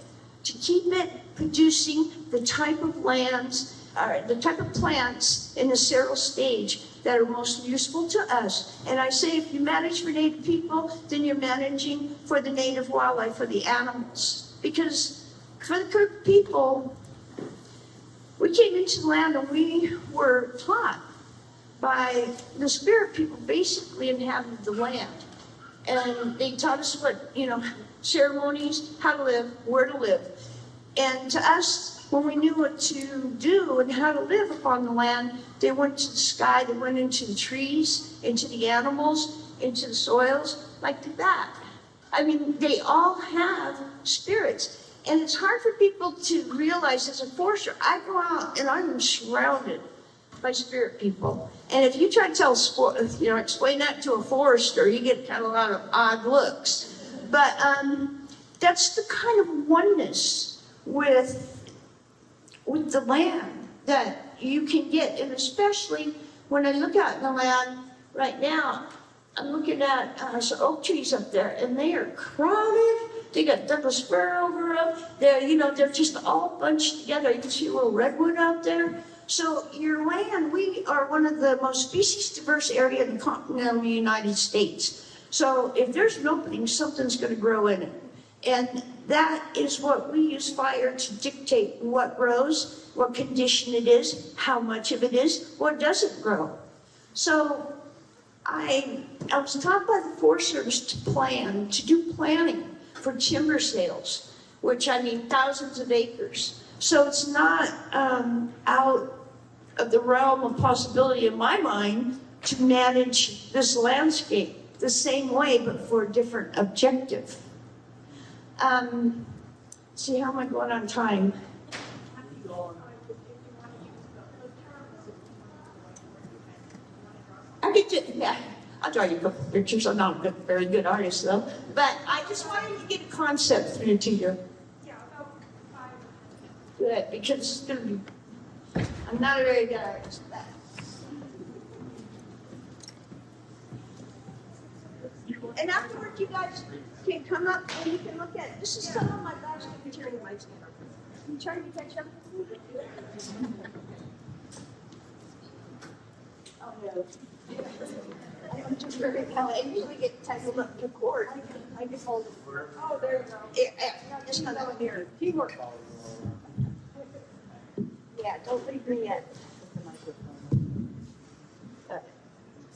to keep it producing the type of lands, the type of plants in the seral stage that are most useful to us. And I say if you manage for native people, then you're managing for the native wildlife, for the animals. Because for the Kirk people, we came into the land and we were taught by the spirit people basically inhabited the land. And they taught us what, you know, ceremonies, how to live, where to live. And to us, when we knew what to do and how to live upon the land, they went to the sky, they went into the trees, into the animals, into the soils, like that. I mean, they all have spirits. And it's hard for people to realize as a forester, I go out and I'm surrounded by spirit people. And if you try to tell, you know, explain that to a forester, you get kind of a lot of odd looks. But that's the kind of oneness with the land that you can get. And especially when I look out in the land right now, I'm looking at some oak trees up there, and they are crowded. They got Douglas fir over them. They're just all bunched together. You can see a little redwood out there. So your land, we are one of the most species diverse area in the continental United States. So if there's an opening, something's going to grow in it. And that is what we use fire to dictate what grows, what condition it is, how much of it is, what doesn't grow. So I was taught by the Forest Service to do planning for timber sales, which I mean thousands of acres. So it's not out of the realm of possibility in my mind to manage this landscape the same way, but for a different objective. See, how am I going on time? I could just, yeah. I'll draw you a couple pictures. I'm not a very good artist though, but I just wanted to get a concept through to you.
Yeah, about 5.
Good, because it's gonna be, I'm not a very good artist, but. And afterward, you guys can come up and you can look at it. This is some of my last material I did. You trying to catch up with me? Oh, no. I'm just very, I usually get tangled up to court. I just hold it.
Oh, there you go.
Yeah, just another one here. Teamwork. Yeah, don't leave me yet.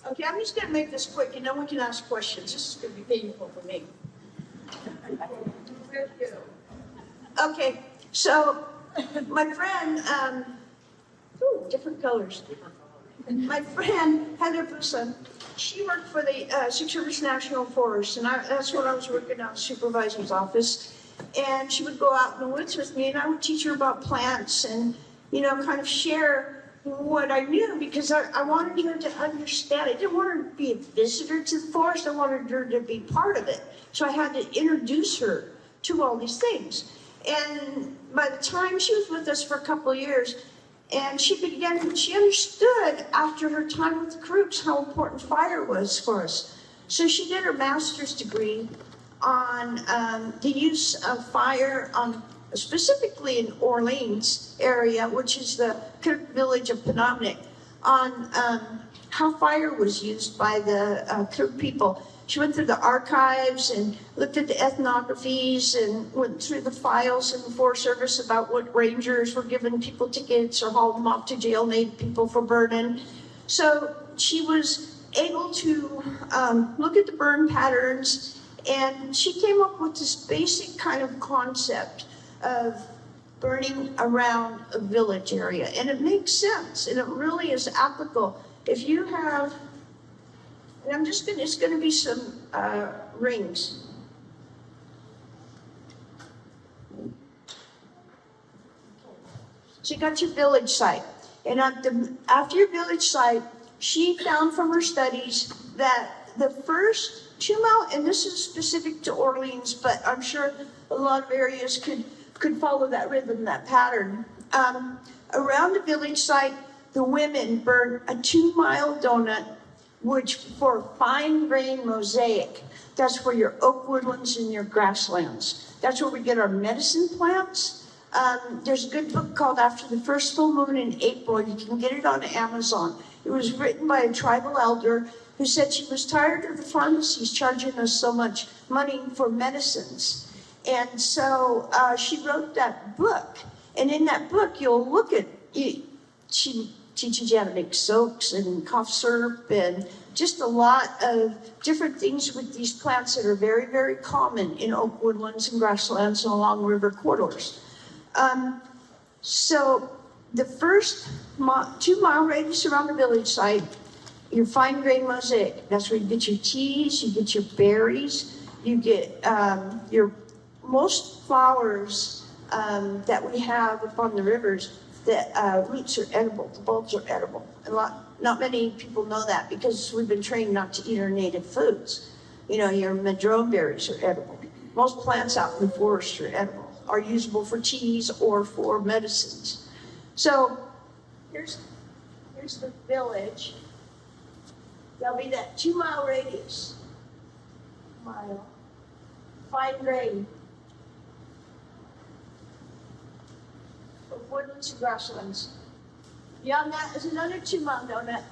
Okay, I'm just gonna make this quick and no one can ask questions. This is gonna be painful for me. Okay, so my friend, different colors. My friend Heather Busa, she worked for the Six Rivers National Forest, and that's when I was working out in the supervisor's office. And she would go out in the woods with me, and I would teach her about plants and, kind of share what I knew because I wanted her to understand. I didn't want her to be a visitor to the forest. I wanted her to be part of it. So I had to introduce her to all these things. And by the time she was with us for a couple of years, and she understood after her time with the Krups how important fire was for us. So she did her master's degree on the use of fire specifically in Orleans area, which is the village of Penobnek, on how fire was used by the Krupp people. She went through the archives and looked at the ethnographies and went through the files in the Forest Service about what rangers were giving people tickets or hauled them off to jail, named people for burning. So she was able to look at the burn patterns, and she came up with this basic kind of concept of burning around a village area. And it makes sense, and it really is applicable. If you have, and it's gonna be some rings. So you got your village site. And after your village site, she found from her studies that the first 2 mile, and this is specific to Orleans, but I'm sure a lot of areas could follow that rhythm, that pattern. Around the village site, the women burn a 2 mile donut, which for fine grain mosaic. That's for your oak woodlands and your grasslands. That's where we get our medicine plants. There's a good book called After the First Full Moon in April. You can get it on Amazon. It was written by a tribal elder who said she was tired of the pharmacies charging us so much money for medicines. And so she wrote that book. And in that book, you'll look at, she teaches you how to make soaks and cough syrup and just a lot of different things with these plants that are very, very common in oak woodlands and grasslands and along river corridors. So the first 2 mile radius around the village site, your fine grain mosaic. That's where you get your teas, you get your berries, you get your most flowers that we have upon the rivers. The roots are edible, the bulbs are edible. Not many people know that because we've been trained not to eat our native foods. Your madrone berries are edible. Most plants out in the forest are edible, are usable for teas or for medicines. So here's the village. There'll be that 2 mile radius. Fine grain. Of woodlands and grasslands. Beyond that is another 2 mile donut,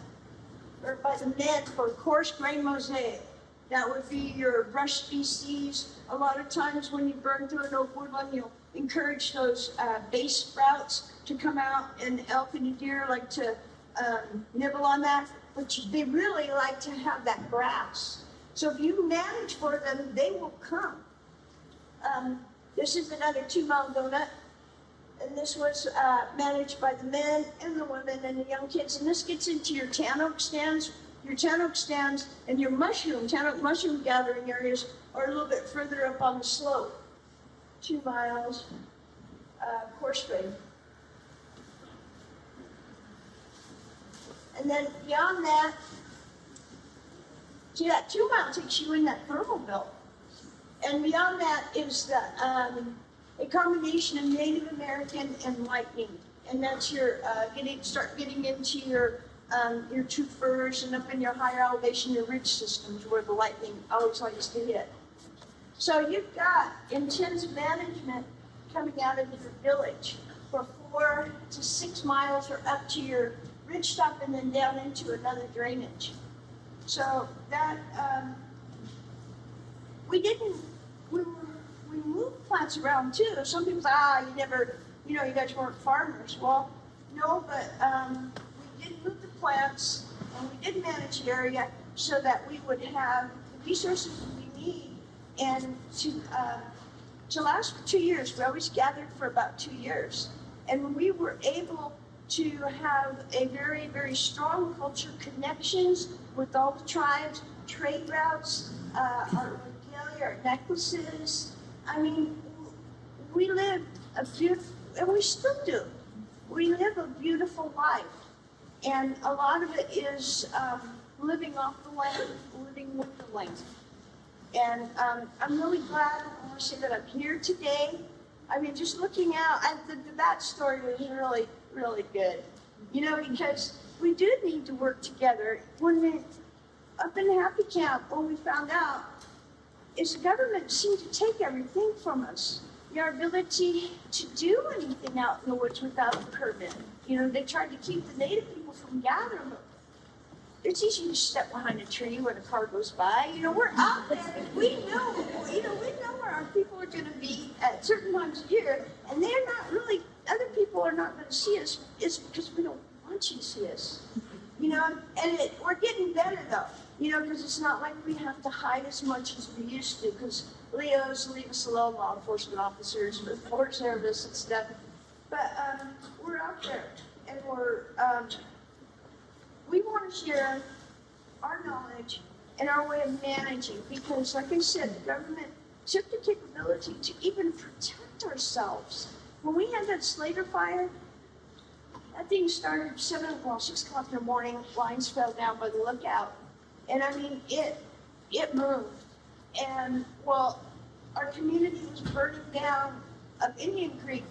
or by the men for coarse grain mosaic. That would be your brush species. A lot of times when you burn through an oak woodland, you'll encourage those base sprouts to come out, and elk and deer like to nibble on that, but they really like to have that grass. So if you manage for them, they will come. This is another 2 mile donut. And this was managed by the men and the women and the young kids. And this gets into your tan oak stands. Your tan oak stands and your tan oak mushroom gathering areas are a little bit further up on the slope. 2 miles, coarse grain. And then beyond that, See, that 2 mile takes you in that thermal belt. And beyond that is the, a combination of Native American and lightning. And that's your, start getting into your true firs and up in your higher elevation, your ridge systems where the lightning always likes to hit. So you've got intense management coming out of your village for 4 to 6 miles or up to your ridge top and then down into another drainage. So that, we moved plants around too. Some people say, you guys weren't farmers. Well, no, but we did move the plants and we did manage the area so that we would have the resources we need. And to last for 2 years, we always gathered for about 2 years. And we were able to have a very, very strong culture, connections with all the tribes, trade routes, our regalia, our necklaces. I mean, we lived a beautiful, and we still do. We live a beautiful life. And a lot of it is living off the land, living with the land. And I'm really glad, I want to say that I'm here today. I mean, just looking out, that story was really, really good. Because we do need to work together. Up in the Happy Camp, when we found out, is the government seemed to take everything from us. Our ability to do anything out in the woods without a permit. They tried to keep the Native people from gathering them. It's easy to step behind a tree when a car goes by. We're out there. We know where our people are going to be at certain times of year, and they're not really. Other people are not going to see us. It's because we don't want you to see us. And we're getting better though. Because it's not like we have to hide as much as we used to. Because Leos leave us alone, law enforcement officers, the Forest Service and stuff. But we're out there, and we want to share our knowledge and our way of managing, because like I said, the government took the capability to even protect ourselves. When we had that Slater fire, that thing started 6 o'clock in the morning, lines fell down by the lookout. And I mean, it moved. And our community was burning down of Indian Creek.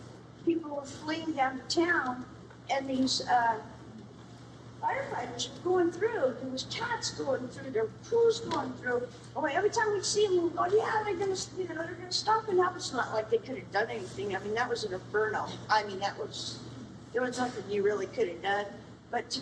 People were fleeing down to town, and these firefighters were going through. There was cats going through. There were crews going through. And every time we'd see them, we'd go, yeah, they're gonna stop and help. It's not like they could have done anything. I mean, that was an inferno. I mean, there was nothing you really could have done. But to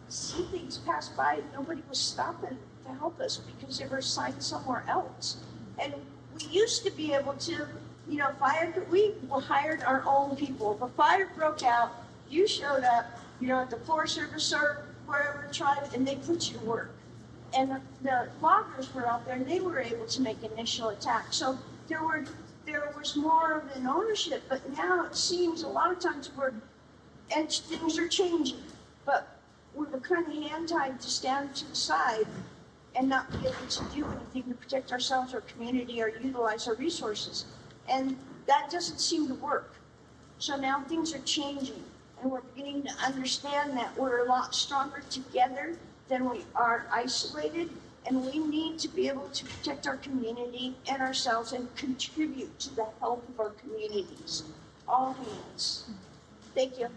see things pass by, nobody was stopping to help us because they were assigned somewhere else. And we used to be able to, we hired our own people. If a fire broke out, you showed up, at the Forest Service or wherever tribe, and they put you to work. And the loggers were out there, and they were able to make initial attacks. So there was more of an ownership, but now it seems a lot of times and things are changing, but we were kind of hand-tied to stand to the side and not be able to do anything to protect ourselves, our community, or utilize our resources. And that doesn't seem to work. So now things are changing, and we're beginning to understand that we're a lot stronger together than we are isolated, and we need to be able to protect our community and ourselves and contribute to the health of our communities. All hands. Thank you.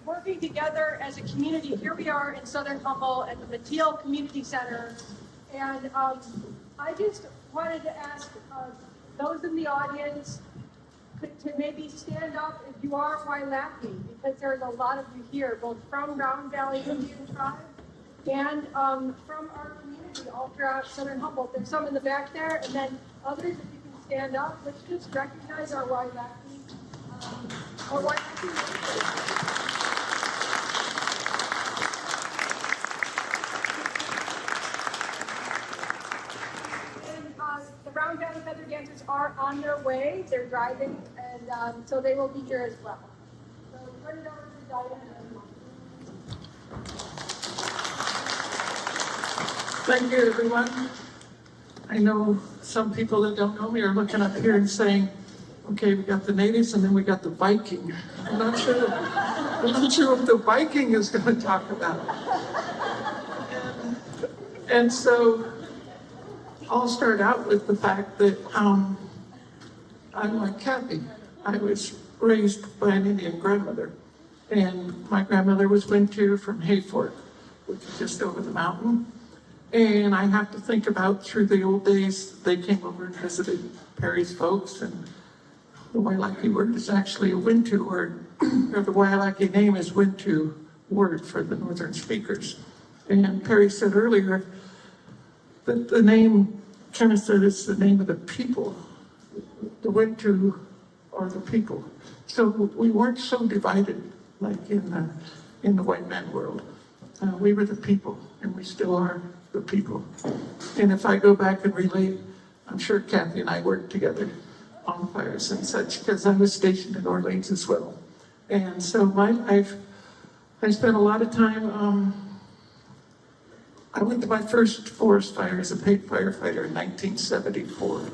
Working together as a community, here we are in Southern Humboldt at the Mateel Community Center, and I just wanted to ask those in the audience to maybe stand up if you are Wailaki, because there's a lot of you here, both from Round Valley Indian Tribe and from our community all throughout Southern Humboldt. There's some in the back there, and then others, if you can stand up. Let's just recognize our Wailaki. are on their way. They're driving, and so they will be here as well. So turn it over to Diane.
Thank you, everyone. I know some people that don't know me are looking up here and saying, okay, we got the natives and then we got the Viking. I'm not sure what the Viking is going to talk about. And so I'll start out with the fact that I'm like Kathy. I was raised by an Indian grandmother, and my grandmother was Wintu from Hayfork, which is just over the mountain. And I have to think about through the old days, they came over and visited Perry's folks, and the Wailaki word is actually a Wintu word, or the Wailaki name is Wintu word for the northern speakers. And Perry said earlier that the name kind of said it's the name of the people. The Wintu are the people. So we weren't so divided like in the white man world. We were the people, and we still are the people. And if I go back and relate, I'm sure Kathy and I worked together on fires and such, because I was stationed in Orleans as well. And so my life, I spent a lot of time, I went to my first forest fire as a paid firefighter in 1974.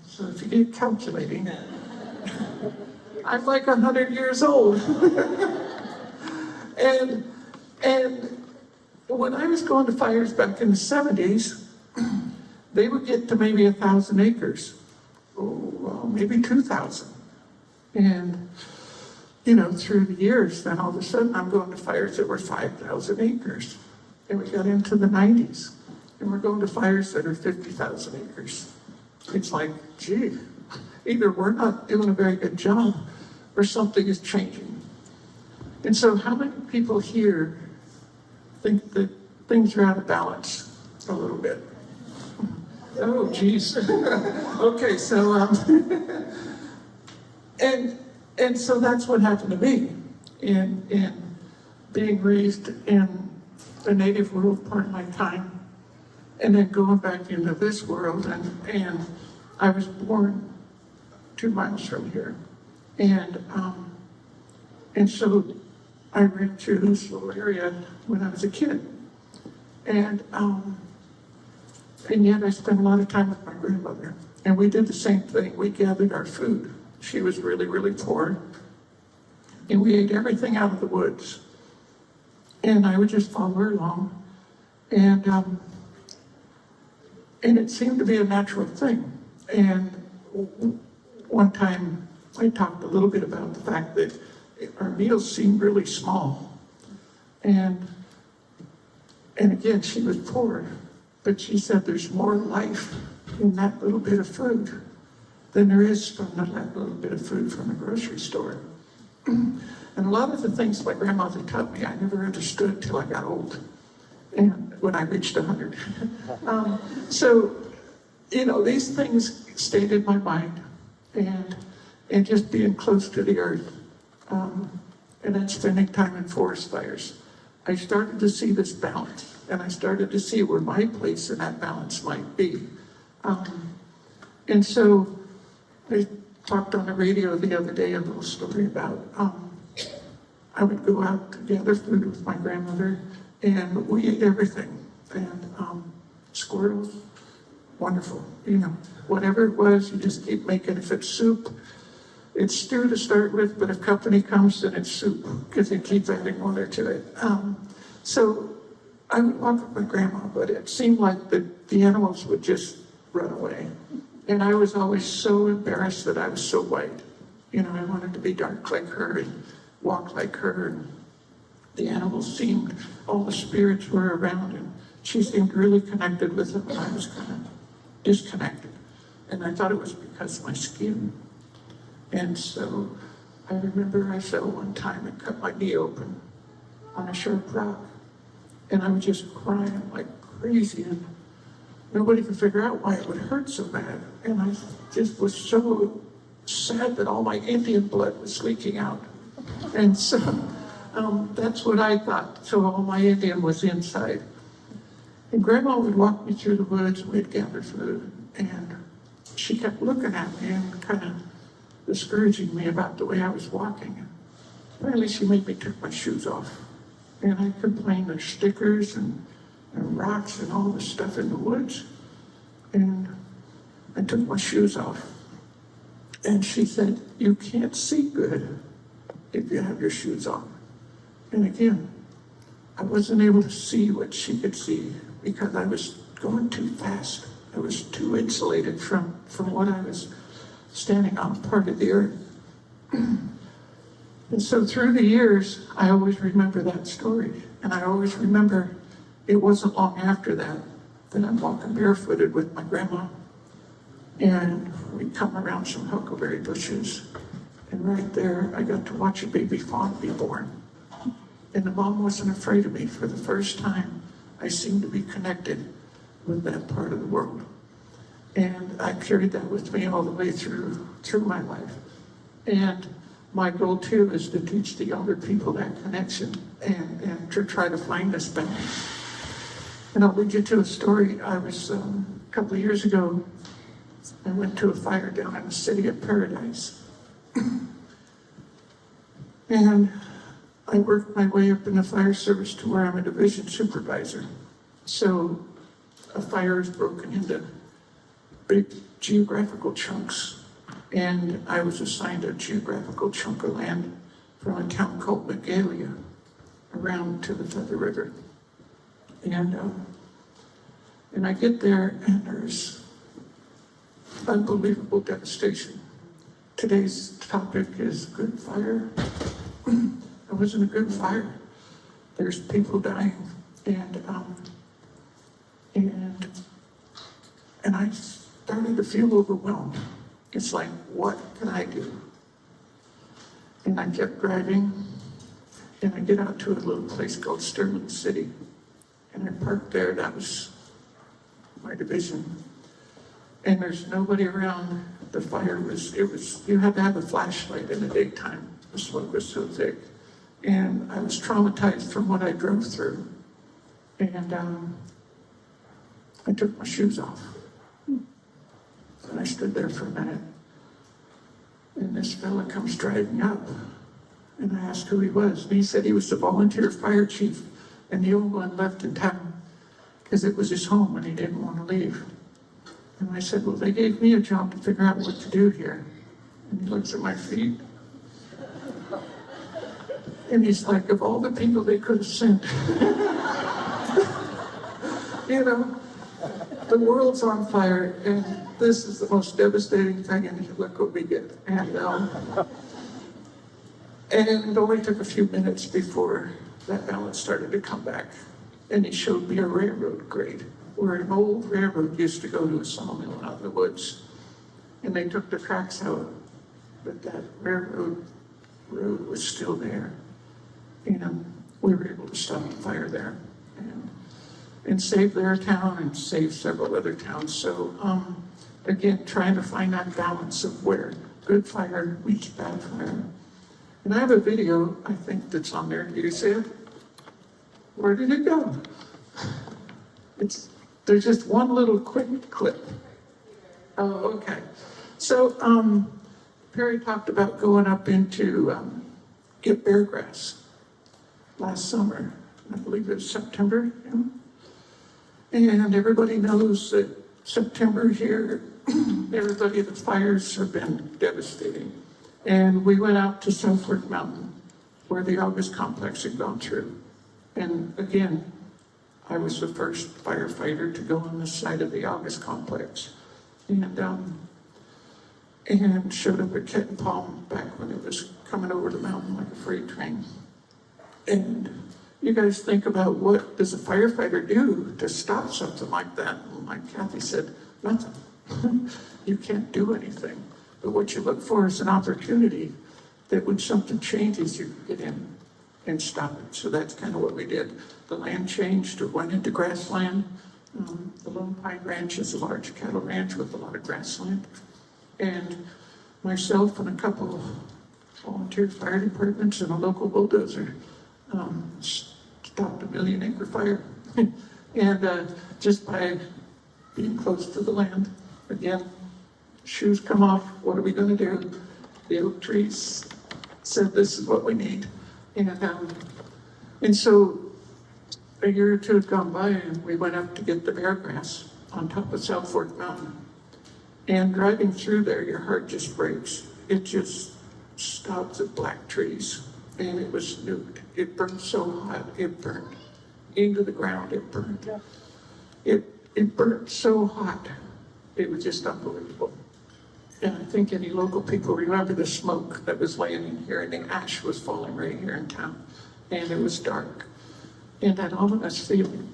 So if you get calculating, I'm like 100 years old. And when I was going to fires back in the 70s, they would get to maybe 1,000 acres, well, maybe 2,000. And, you know, through the years, then all of a sudden I'm going to fires that were 5,000 acres. And we got into the 90s, and we're going to fires that are 50,000 acres. It's like, gee, either we're not doing a very good job or something is changing. And so how many people here think that things are out of balance a little bit? Oh, geez. Okay, so, and so that's what happened to me in being raised in the native world part of my time, and then going back into this world, and I was born 2 miles from here, and so I ran through this little area when I was a kid, and yet I spent a lot of time with my grandmother, and we did the same thing. We gathered our food. She was really, really poor, and we ate everything out of the woods. And I would just follow her along, and it seemed to be a natural thing. And one time I talked a little bit about the fact that our meals seemed really small. And again, she was poor, but she said there's more life in that little bit of food than there is from that little bit of food from the grocery store. And a lot of the things my grandmother taught me, I never understood till I got old, and when I reached 100. So, you know, these things stayed in my mind, and just being close to the earth, and then spending time in forest fires, I started to see this balance, and I started to see where my place in that balance might be. And so I talked on the radio the other day, a little story about, I would go out to gather food with my grandmother, and we ate everything. And squirrels, wonderful. You know, whatever it was, you just keep making. If it's soup, it's stew to start with, but if company comes, then it's soup, because you keep adding water to it. So I would walk with my grandma, but it seemed like the animals would just run away. And I was always so embarrassed that I was so white. You know, I wanted to be dark like her and walk like her, and the animals seemed, all the spirits were around, and she seemed really connected with them, and I was kind of disconnected. And I thought it was because of my skin. And so I remember I fell one time and cut my knee open on a sharp rock, and I was just crying like crazy, and nobody could figure out why it would hurt so bad. And I just was so sad that all my Indian blood was leaking out. And so that's what I thought. So all my Indian was inside. And Grandma would walk me through the woods, and we'd gather food. And she kept looking at me and kind of discouraging me about the way I was walking. Finally, she made me take my shoes off. And I complained there's stickers and rocks and all this stuff in the woods. And I took my shoes off. And she said, you can't see good if you have your shoes on. And again, I wasn't able to see what she could see because I was going too fast. I was too insulated from what I was standing on, part of the earth. And so through the years, I always remember that story. And I always remember it wasn't long after that I'm walking barefooted with my grandma. And we come around some huckleberry bushes. And right there, I got to watch a baby fawn be born. And the mom wasn't afraid of me. For the first time, I seemed to be connected with that part of the world. And I carried that with me all the way through my life. And my goal too is to teach the younger people that connection and to try to find this balance. And I'll lead you to a story. I was, a couple of years ago, I went to a fire down in the city of Paradise. And I worked my way up in the fire service to where I'm a division supervisor. So a fire is broken into big geographical chunks. And I was assigned a geographical chunk of land from a town called Magalia around to the Feather River. And I get there and there's unbelievable devastation. Today's topic is good fire. It wasn't a good fire. There's people dying, and I started to feel overwhelmed. It's like, what can I do? And I kept driving, and I get out to a little place called Sterling City, and I parked there. That was my division, and there's nobody around. The fire was, you had to have a flashlight in the daytime. The smoke was so thick. And I was traumatized from what I drove through. And I took my shoes off. And I stood there for a minute. And this fella comes driving up. And I asked who he was. And he said he was the volunteer fire chief. And the old one left in town because it was his home and he didn't want to leave. And I said, well, they gave me a job to figure out what to do here. And he looks at my feet. And he's like, of all the people they could have sent, you know, the world's on fire, and this is the most devastating thing, and look what we get. And it only took a few minutes before that balance started to come back. And he showed me a railroad grade, where an old railroad used to go to a sawmill out in the woods. And they took the tracks out, but that railroad road was still there. And we were able to stop the fire there and save their town and save several other towns. So again, trying to find that balance of where good fire meets bad fire. And I have a video, I think, that's on there. Did you see it? Where did it go? There's just one little quick clip. Oh, okay. So Perry talked about going up into get bear grass last summer. I believe it was September. Yeah? And everybody knows that September here, the fires have been devastating. And we went out to Southwark Mountain, where the August complex had gone through. And again, I was the first firefighter to go on the side of the August complex. And showed up at Ket and Palm back when it was coming over the mountain like a freight train. And you guys think about, what does a firefighter do to stop something like that? And like Kathy said, nothing. You can't do anything. But what you look for is an opportunity that when something changes, you get in and stop it. So that's kind of what we did. The land changed or went into grassland. The Lone Pine Ranch is a large cattle ranch with a lot of grassland. And myself and a couple of volunteer fire departments and a local bulldozer stopped a 1 million acre fire. And just by being close to the land, again, shoes come off, what are we gonna do? The oak trees said, this is what we need. And so a year or two had gone by and we went up to get the bear grass on top of South Fork Mountain. And driving through there, your heart just breaks. It just stops at black trees. And it was nude. It burned so hot, it burned into the ground, it burned. It burned so hot, it was just unbelievable. And I think any local people remember the smoke that was laying in here and the ash was falling right here in town. And it was dark. And that ominous feeling,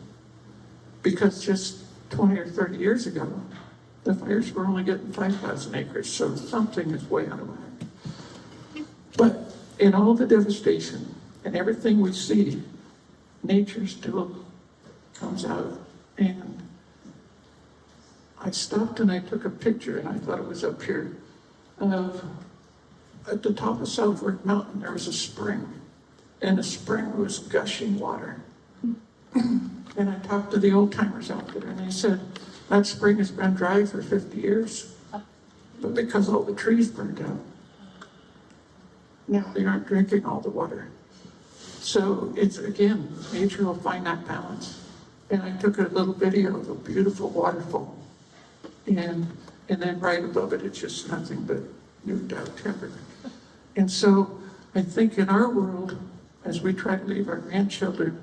because just 20 or 30 years ago, the fires were only getting 5,000 acres, so something is way out of whack. But in all the devastation and everything we see, nature still comes out. And I stopped and I took a picture, and I thought it was up here, of at the top of South Fork Mountain, there was a spring, and the spring was gushing water. And I talked to the old timers out there, and they said, that spring has been dry for 50 years, but because all the trees burned out, now they aren't drinking all the water. So it's, again, nature will find that balance. And I took a little video of a beautiful waterfall, and then right above it, it's just nothing but nuked out timber. And so I think in our world, as we try to leave our grandchildren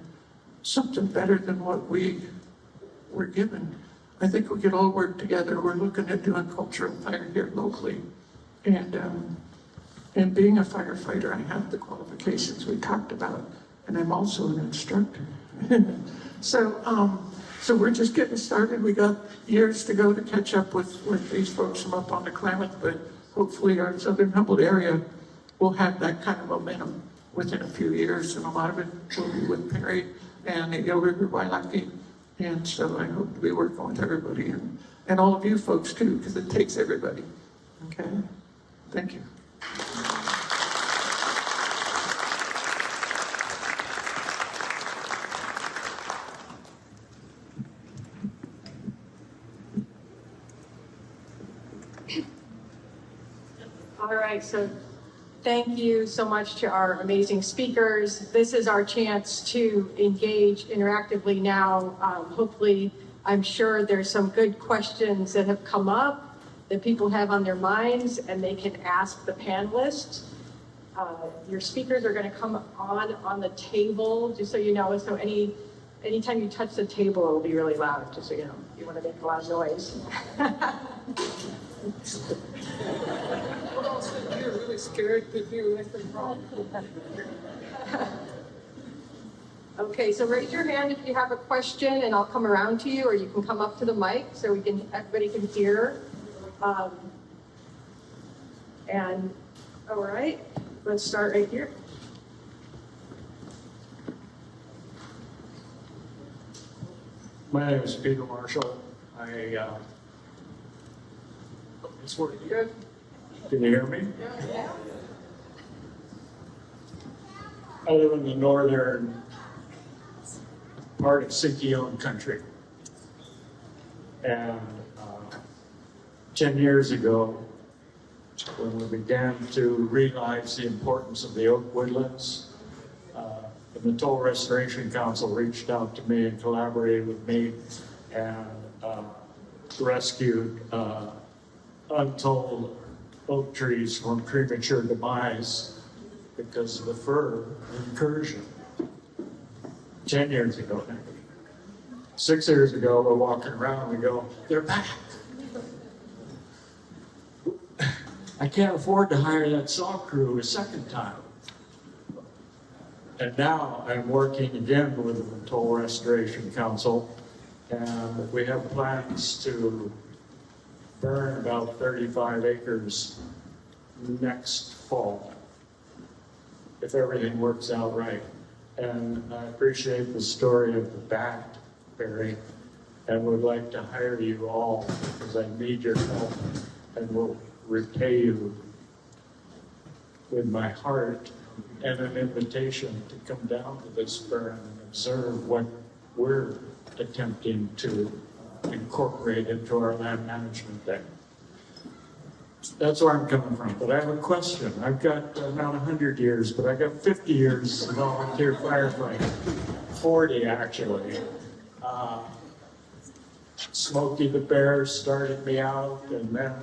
something better than what we were given, I think we could all work together. We're looking at doing cultural fire here locally. And being a firefighter, I have the qualifications we talked about, and I'm also an instructor. So we're just getting started. We got years to go to catch up with these folks from up on the Klamath, but hopefully our southern Humboldt area will have that kind of momentum within a few years, and a lot of it will be with Perry and the Yale River Wailaki. And so I hope to be working with everybody and all of you folks too, because it takes everybody. Okay? Thank you.
All right, so thank you so much to our amazing speakers. This is our chance to engage interactively now. Hopefully, I'm sure there's some good questions that have come up that people have on their minds, and they can ask the panelists. Your speakers are going to come on the table, just so you know. So anytime you touch the table, it'll be really loud, just so you know. You want to make a lot of noise.
You're really scared to do anything wrong.
Okay, so raise your hand if you have a question, and I'll come around to you, or you can come up to the mic so everybody can hear. And all right, let's start right here.
My name is Peter Marshall. It's working good. Can you hear me? Yeah. I live in the northern part of Sinkyone country. And 10 years ago, when we began to realize the importance of the oak woodlands, the Mattole Restoration Council reached out to me and collaborated with me and rescued untold oak trees from premature demise because of the fur incursion. 10 years ago now. 6 years ago, we're walking around and we go, they're back. I can't afford to hire that saw crew a second time. And now I'm working again with the Mattole Restoration Council, and we have plans to burn about 35 acres next fall, if everything works out right. And I appreciate the story of the bat, Barry, and would like to hire you all because I need your help and will repay you with my heart and an invitation to come down to this burn and observe what we're attempting to incorporate into our land management there. That's where I'm coming from, but I have a question. I've got not 100 years, but I got 50 years of volunteer firefighting, 40 actually. Smokey the Bear started me out, and then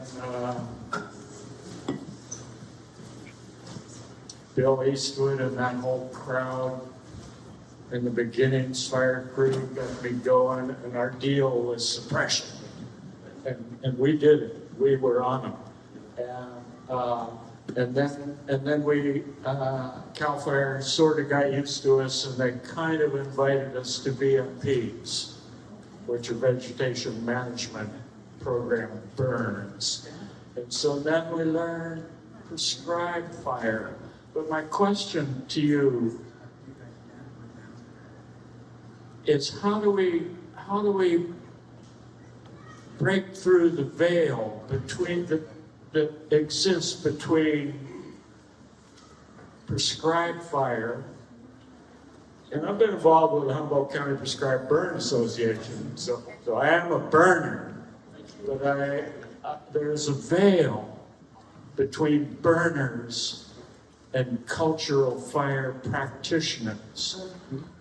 Bill Eastwood and that whole crowd in the beginnings, fire crew got me going, and our deal was suppression. And we did it. We were on them. And then we, CAL FIRE sort of got used to us, and they kind of invited us to VMPs, which are vegetation management program burns. And so then we learned prescribed fire. But my question to you is how do we break through the veil between that exists between prescribed fire, and I've been involved with the Humboldt County Prescribed Burn Association, so I am a burner, but there's a veil between burners and cultural fire practitioners.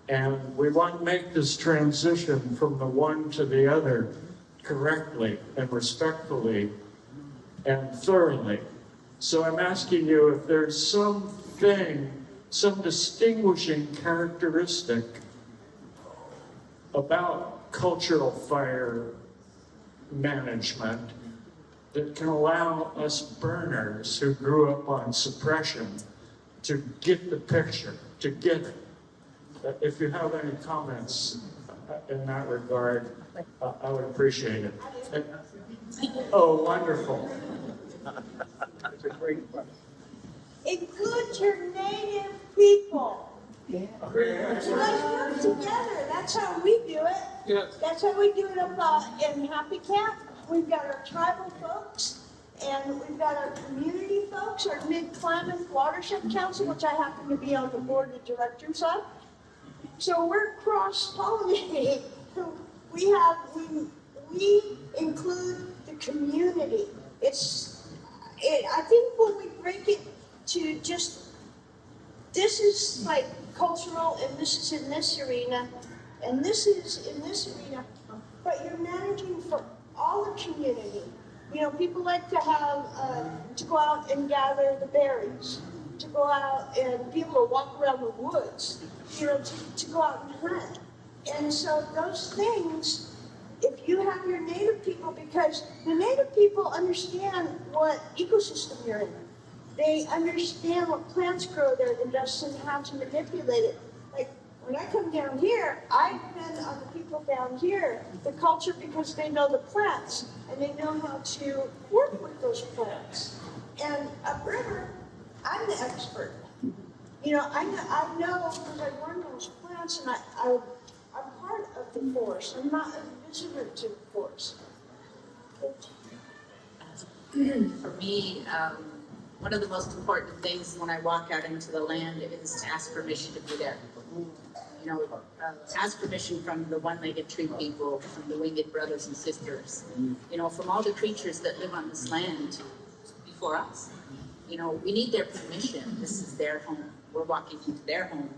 And we want to make this transition from the one to the other correctly and respectfully and thoroughly. So I'm asking you if there's something, some distinguishing characteristic about cultural fire management that can allow us burners who grew up on suppression to get the picture, to get it. If you have any comments in that regard, I would appreciate it. Oh, wonderful. That's a great question.
Include your native people. Let's work together. That's how we do it.
Yes.
That's how we do it up in Happy Camp. We've got our tribal folks, and we've got our community folks, our Mid-Klamath Watershed Council, which I happen to be on the board of directors of. So we're cross-pollinating. We include the community. I think when we break it to just, this is like cultural, and this is in this arena, and this is in this arena, but you're managing for all the community. You know, people like to have, to go out and gather the berries, to go out and be able to walk around the woods, you know, to go out and hunt. And so those things, if you have your native people, because the native people understand what ecosystem you're in. They understand what plants grow there and how to manipulate it. Like when I come down here, I depend on the people down here, the culture, because they know the plants and they know how to work with those plants. And upriver, I'm the expert. You know, I know because I learned those plants, and I'm part of the forest. I'm not a visitor to the forest.
For me, one of the most important things when I walk out into the land is to ask permission to be there. You know, ask permission from the one-legged tree people, from the winged brothers and sisters, you know, from all the creatures that live on this land before us. You know, we need their permission. This is their home. We're walking into their home.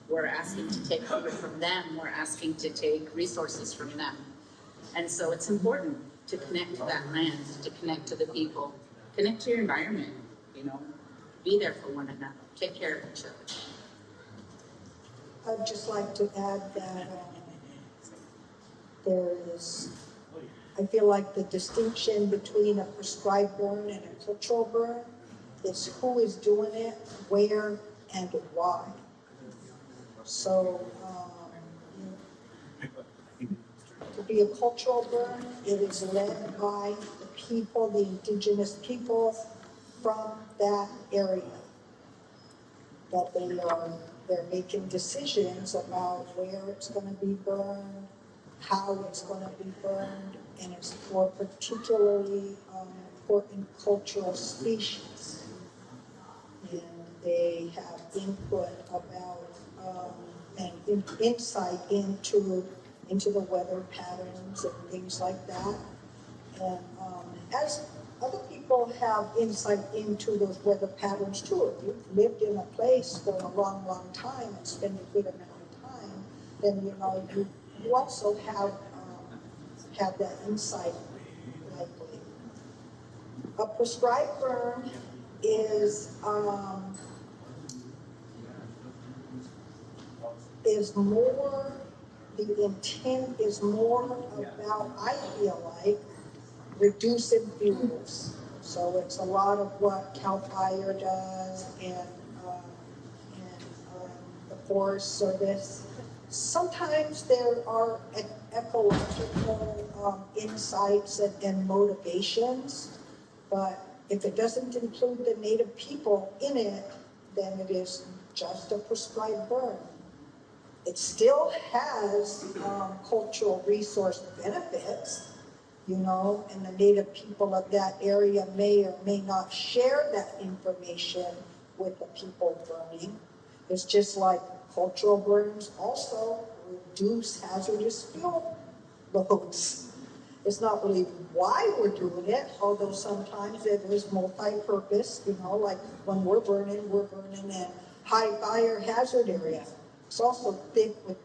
We're asking to take over from them. We're asking to take resources from them. And so it's important to connect to that land, to connect to the people, connect to your environment, you know, be there for one another, take care of each other.
I'd just like to add that I feel like the distinction between a prescribed burn and a cultural burn is who is doing it, where, and why. So, to be a cultural burn, it is led by the people, the indigenous people from that area. That they're making decisions about where it's going to be burned, how it's going to be burned, and it's for particularly important cultural species. And they have input about and insight into the weather patterns and things like that. And other people have insight into those weather patterns too. If you've lived in a place for a long, long time and spent a good amount of time, then you also have that insight likely. A prescribed burn is more, the intent is more about, I feel like, reducing fuels. So it's a lot of what CAL FIRE does and the Forest Service. Sometimes there are ecological insights and motivations, but if it doesn't include the native people in it, then it is just a prescribed burn. It still has cultural resource benefits, and the native people of that area may or may not share that information with the people burning. It's just like cultural burns also reduce hazardous fuel loads. It's not really why we're doing it, although sometimes it is multi-purpose, like when we're burning in high fire hazard area. It's also big with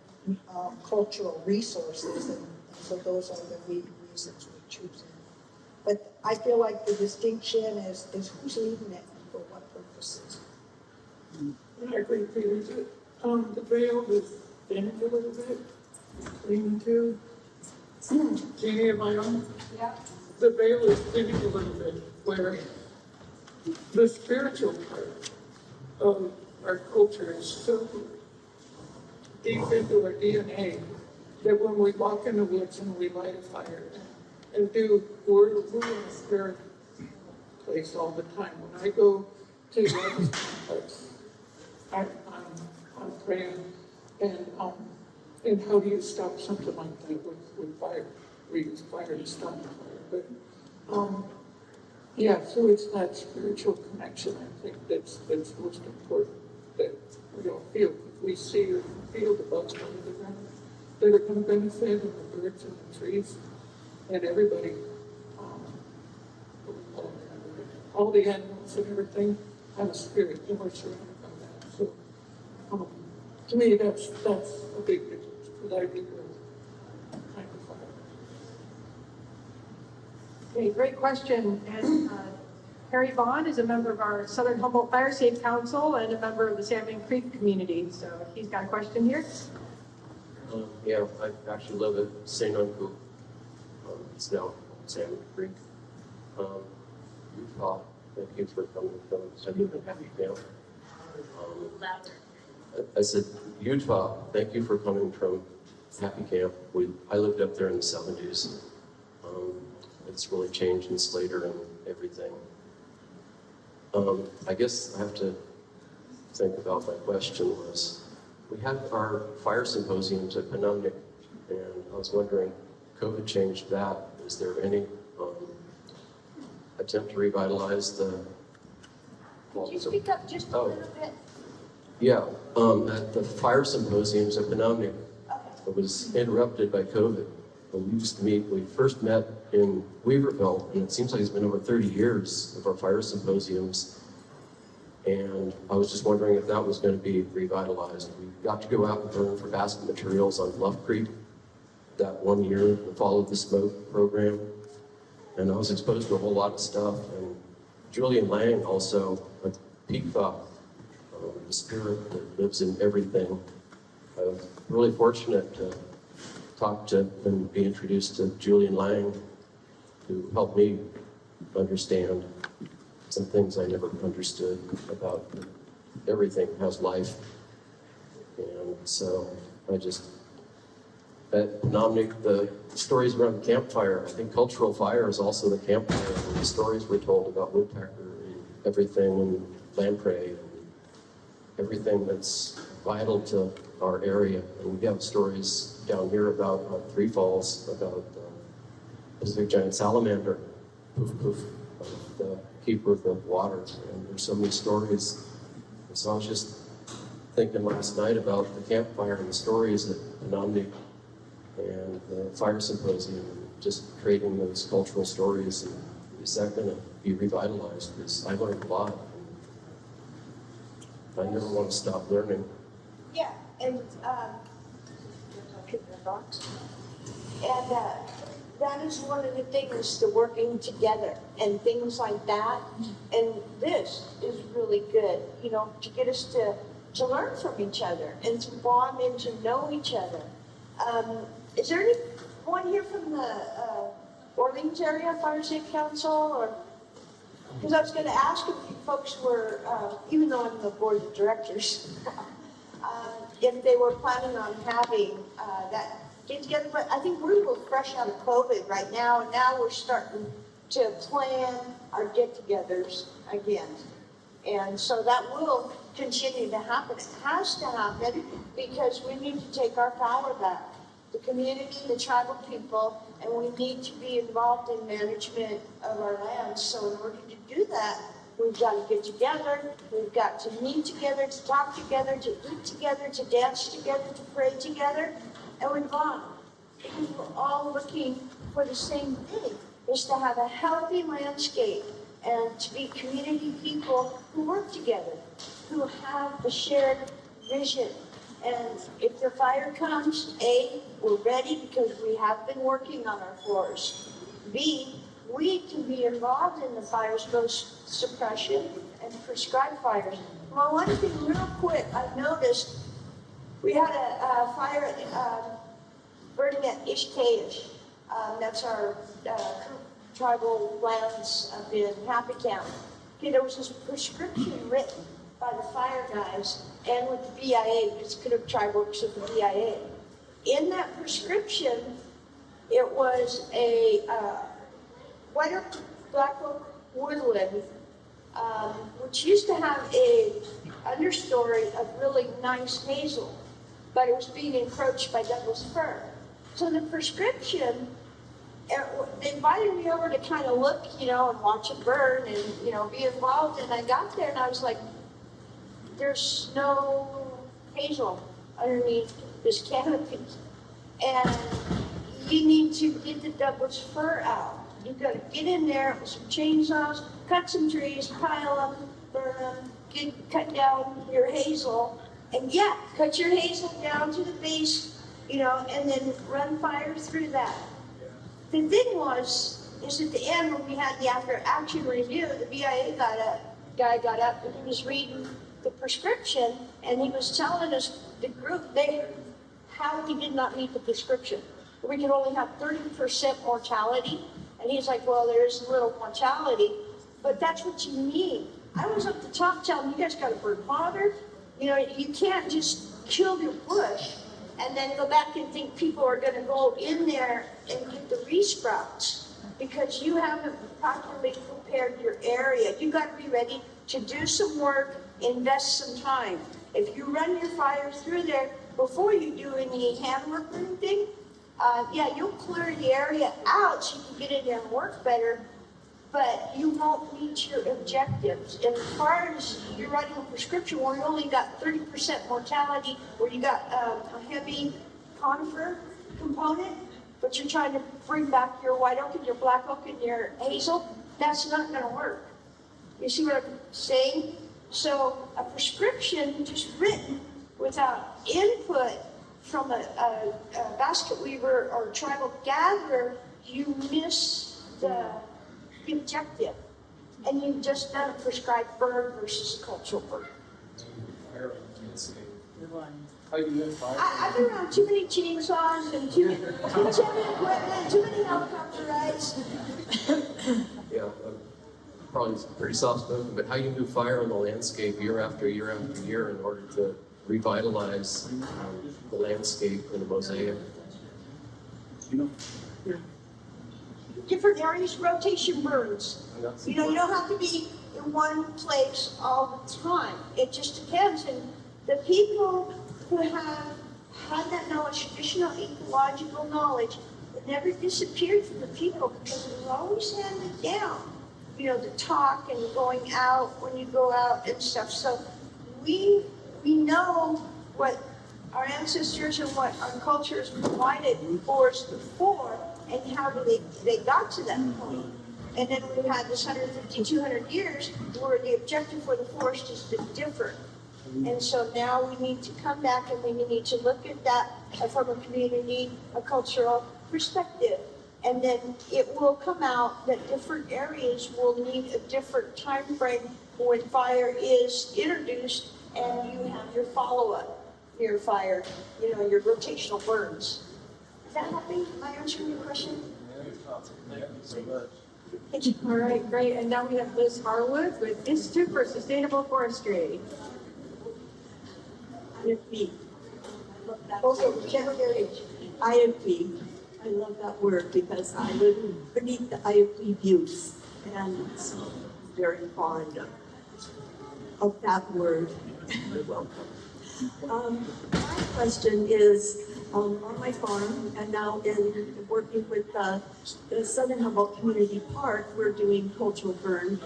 cultural resources, and so those are the reasons we choose it. But I feel like the distinction is who's leading it and for what purposes.
I agree with you. The veil is thinning a little bit, clean too. Jeannie, am I on?
Yeah.
The veil is thinning a little bit, where the spiritual part of our culture is so deep into our DNA that when we walk in the woods and we light a fire and we're in a spirit place all the time. When I go to the complex, I'm praying, and how do you stop something like that with fire? We use fire to stop the fire, but yeah. So it's that spiritual connection, I think, that's most important that we all feel. We see or feel the bugs under the ground that are going to benefit, and the birds and the trees and everybody. All the animals and everything have a spirit, and we're surrounded by that. So, to me, that's a big difference. But I agree with kind of fire.
Okay, great question. And Harry Vaughn is a member of our Southern Humboldt Fire Safe Council and a member of the Salmon Creek community. So he's got a question here.
Yeah, I actually live at St. Uncle. It's now Salmon Creek. Utah, thank you for coming from Happy Camp. I said, Utah, thank you for coming from Happy Camp. I lived up there in the 70s. It's really changed in Slater and everything. I guess I have to think about my question was, we had our fire symposiums at Penumnik, and I was wondering, COVID changed that. Is there any attempt to revitalize the...
Could you speak up just a little bit?
Yeah, at the fire symposiums at Penumnik, it was interrupted by COVID. We first met in Weaverville, and it seems like it's been over 30 years of our fire symposiums. And I was just wondering if that was going to be revitalized. We got to go out and burn for basket materials on Bluff Creek that one year, the Follow the Smoke program. And I was exposed to a whole lot of stuff. And Julian Lang also, a peak thought, the spirit that lives in everything. I was really fortunate to talk to and be introduced to Julian Lang, who helped me understand some things I never understood about everything has life. And so at Penumnik, the stories around the campfire, I think cultural fire is also the campfire, and the stories were told about woodpecker and everything, and lamprey, and everything that's vital to our area. And we have stories down here about Three Falls, about the Pacific giant salamander, poof poof, the keeper of the water, and there's so many stories. And so I was just thinking last night about the campfire and the stories at Penumnik and the fire symposium, and just creating those cultural stories and is that going to be revitalized? Because I learned a lot. I never want to stop learning.
Yeah, and, and that is one of the things, the working together and things like that. And this is really good, you know, to get us to learn from each other and to bond and to know each other. Is there anyone here from the Orleans Area Fire Safe Council, or? Because I was going to ask if you folks were, even though I'm the board of directors, if they were planning on having that get together. But I think we're a little fresh out of COVID right now, and now we're starting to plan our get-togethers again. And so that will continue to happen. It has to happen because we need to take our power back. The community, the tribal people, and we need to be involved in management of our land. So in order to do that, we've got to get together, we've got to meet together, to talk together, to eat together, to dance together, to pray together, and we bond. Because we're all looking for the same thing, is to have a healthy landscape and to be community people who work together, who have a shared vision. And if the fire comes, A, we're ready because we have been working on our floors. B, we can be involved in the fires, both suppression and prescribed fires. Well, one thing real quick, I noticed we had a fire burning at Ishkaish. That's our tribal lands up in Happy County. Okay, there was this prescription written by the fire guys and with the BIA, because Canuck Tribe works with the BIA. In that prescription, it was a white oak, black oak woodland, which used to have a understory of really nice hazel, but it was being encroached by Douglas fir. So the prescription, they invited me over to kind of look, you know, and watch it burn and, you know, be involved. And I got there and I was like, there's no hazel underneath this canopy. And you need to get the Douglas fir out. You've got to get in there with some chainsaws, cut some trees, pile them, burn them, cut down your hazel. And yeah, cut your hazel down to the base, you know, and then run fire through that. The thing is at the end when we had the after action review, the BIA guy got up and he was reading the prescription and he was telling us the group, how we did not meet the prescription. We could only have 30% mortality. And he's like, well, there's little mortality, but that's what you need. I was up the top telling you guys got to burn fodder. You know, you can't just kill your bush and then go back and think people are going to go in there and get the resprouts because you haven't properly prepared your area. You got to be ready to do some work, invest some time. If you run your fire through there before you do any handwork or anything, yeah, you'll clear the area out so you can get in there and work better, but you won't meet your objectives. And as far as you're writing a prescription where you only got 30% mortality, where you got a heavy conifer component, but you're trying to bring back your white oak and your black oak and your hazel, that's not going to work. You see what I'm saying? So a prescription just written without input from a basket weaver or tribal gatherer, you miss the objective. And you've just done a prescribed burn versus a cultural burn. I've been around too many chainsaws and too many equipment, too many helicopter rides.
Yeah, probably pretty soft-spoken, but how you move fire on the landscape year after year after year in order to revitalize the landscape in the mosaic.
Different areas, rotation burns. You know, you don't have to be in one place all the time. It just depends. And the people who have had that knowledge, traditional ecological knowledge, it never disappeared from the people because it was always handed down. You know, the talk and going out when you go out and stuff. So we know what our ancestors and what our culture has provided for us before and how they got to that point. And then we've had this 150, 200 years where the objective for the forest has been different. And so now we need to come back and we need to look at that from a community, a cultural perspective. And then it will come out that different areas will need a different time frame when fire is introduced and you have your follow-up, your fire, your rotational burns. Is that helping? Am I answering your question?
All right, great. And now we have Liz Harwood with Institute for Sustainable Forestry.
IFB. Also, IFB. I love that word because I live beneath the IFB views, and so I'm very fond of that word. You're welcome. My question is, on my farm, and now in working with the Southern Humboldt Community Park, we're doing cultural burn.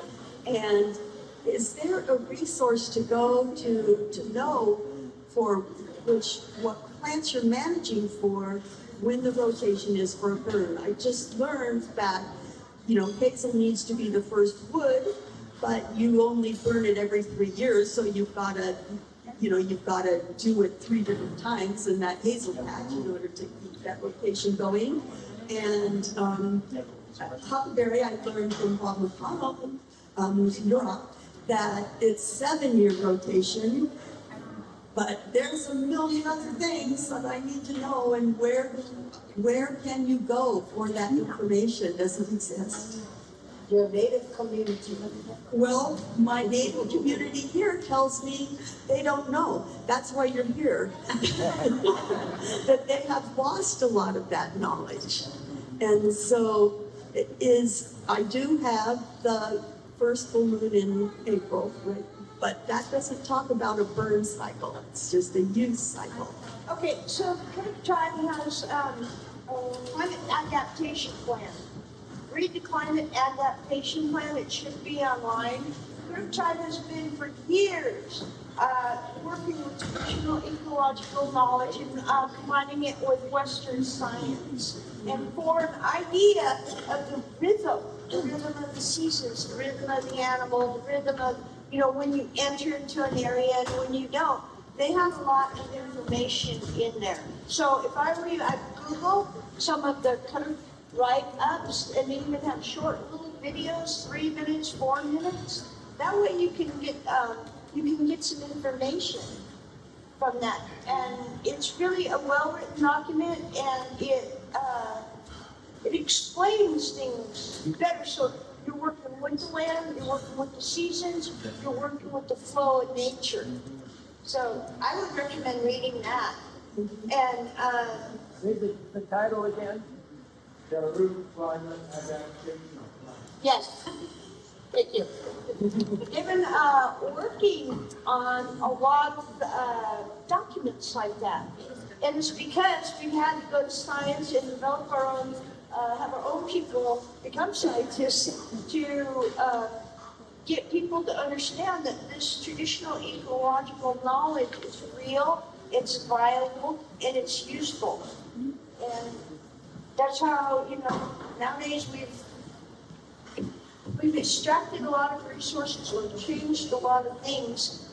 And is there a resource to go to know for what plants you're managing for when the rotation is for a burn? I just learned that, hazel needs to be the first wood, but you only burn it every 3 years, so you've got to do it 3 different times in that hazel patch in order to keep that rotation going. And huckleberry, I learned from Bob McConnell, who's in Europe, that it's 7-year rotation. But there's a million other things that I need to know, and where can you go for that information? Does it exist?
Your native community.
Well, my native community here tells me they don't know. That's why you're here. That they have lost a lot of that knowledge. And so I do have the first full moon in April, right? But that doesn't talk about a burn cycle. It's just a use cycle.
Okay, so the Cook Tribe has a climate adaptation plan. Read the climate adaptation plan. It should be online. Cook Tribe has been for years working with traditional ecological knowledge and combining it with Western science. And for an idea of the rhythm of the seasons, the rhythm of the animal, the rhythm of when you enter into an area and when you don't, they have a lot of information in there. So if I were you, I'd Google some of the kind of write-ups, and they even have short little videos, 3 minutes, 4 minutes. That way you can get some information from that. And it's really a well-written document, and it explains things better. So you're working with the land, you're working with the seasons, you're working with the flow of nature. So I would recommend reading that. And
Read the title again. The root climate adaptation.
yes, thank you. They've been working on a lot of documents like that. And it's because we've had to go to science and develop our own, have our own people become scientists to get people to understand that this traditional ecological knowledge is real, it's viable, and it's useful. And that's how, nowadays we've extracted a lot of resources, we've changed a lot of things.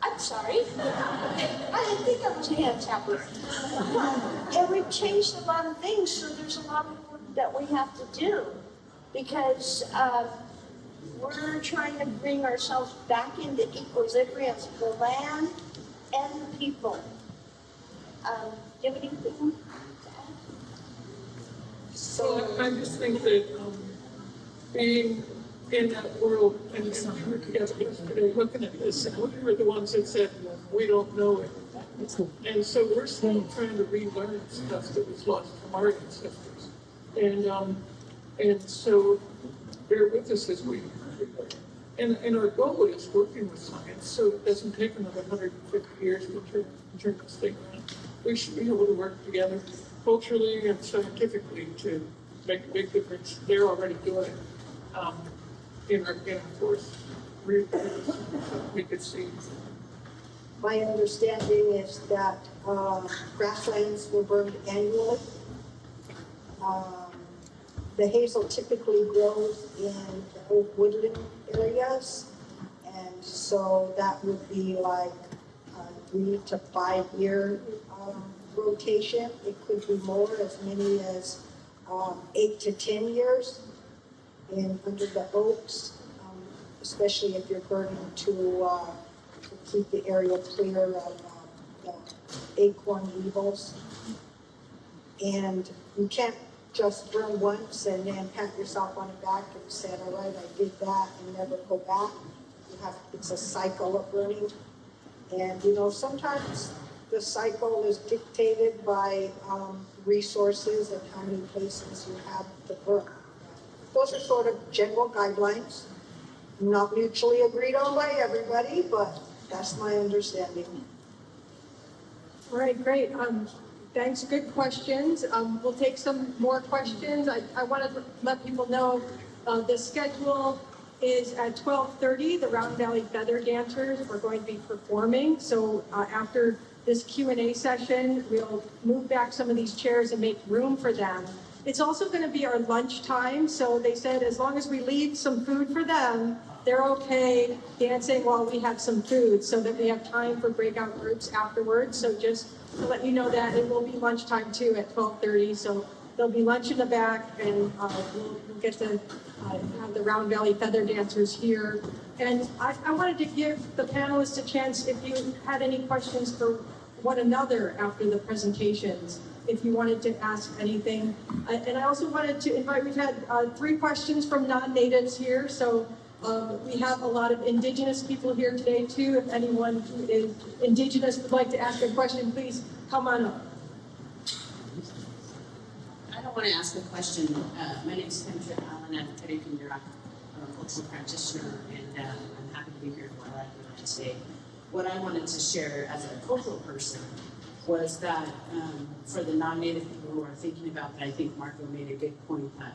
I'm sorry. I didn't think I was a hand tapper. And we've changed a lot of things, so there's a lot of work that we have to do because we're trying to bring ourselves back into equilibrium with the land and the people. Do you have anything?
So I just think that being in that world and we were together yesterday looking at this, and we were the ones that said, we don't know it. And so we're still trying to relearn stuff that was lost from our ancestors. And so bear with us as we and our goal is working with science, so it doesn't take another 150 years to turn this thing around. We should be able to work together culturally and scientifically to make a big difference. They're already doing it in our forest. We could see.
My understanding is that grasslands were burned annually. The hazel typically grows in the oak woodland areas. And so that would be like a 3 to 5 year rotation. It could be more, as many as 8 to 10 years under the oaks, especially if you're burning to keep the area clear of the acorn weevils. And you can't just burn once and then pat yourself on the back and say, all right, I did that, and never go back. It's a cycle of burning. And, sometimes the cycle is dictated by resources and how many places you have to burn. Those are sort of general guidelines, not mutually agreed on by everybody, but that's my understanding.
All right, great. Thanks, good questions. We'll take some more questions. I want to let people know the schedule is at 12:30. The Round Valley Feather Dancers are going to be performing. So after this Q&A session, we'll move back some of these chairs and make room for them. It's also going to be our lunch time. So they said as long as we leave some food for them, they're okay dancing while we have some food so that we have time for breakout groups afterwards. So just to let you know that it will be lunchtime too at 12:30. So there'll be lunch in the back, and we'll get to have the Round Valley Feather Dancers here. And I wanted to give the panelists a chance if you had any questions for one another after the presentations, if you wanted to ask anything. And I also wanted to invite, we've had 3 questions from non-natives here. So we have a lot of Indigenous people here today too. If anyone who is Indigenous would like to ask a question, please come on up.
I don't want to ask a question. My name is Kendra Allen. I'm a Pettican Yurok cultural practitioner, and I'm happy to be here in Wailaki today. What I wanted to share as a cultural person was that for the non-native people who are thinking about that, I think Marco made a good point that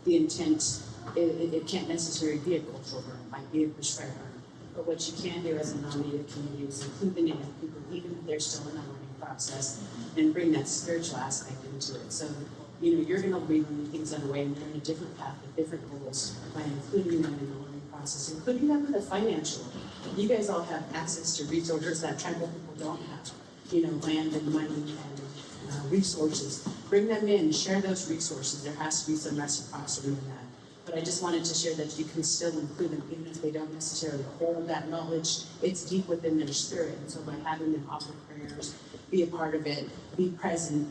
the intent, it can't necessarily be a cultural burn, it might be a bushfire burn. But what you can do as a non-native community is include the native people, even if they're still in a learning process, and bring that spiritual aspect into it. So, you're going to be learning things on the way, and they're in a different path with different goals by including them in the learning process, including them in the financial. You guys all have access to resources that tribal people don't have, land and money and resources. Bring them in, share those resources. There has to be some reciprocity in that. But I just wanted to share that you can still include them, even if they don't necessarily hold that knowledge. It's deep within their spirit. And so by having them offer prayers, be a part of it, be present,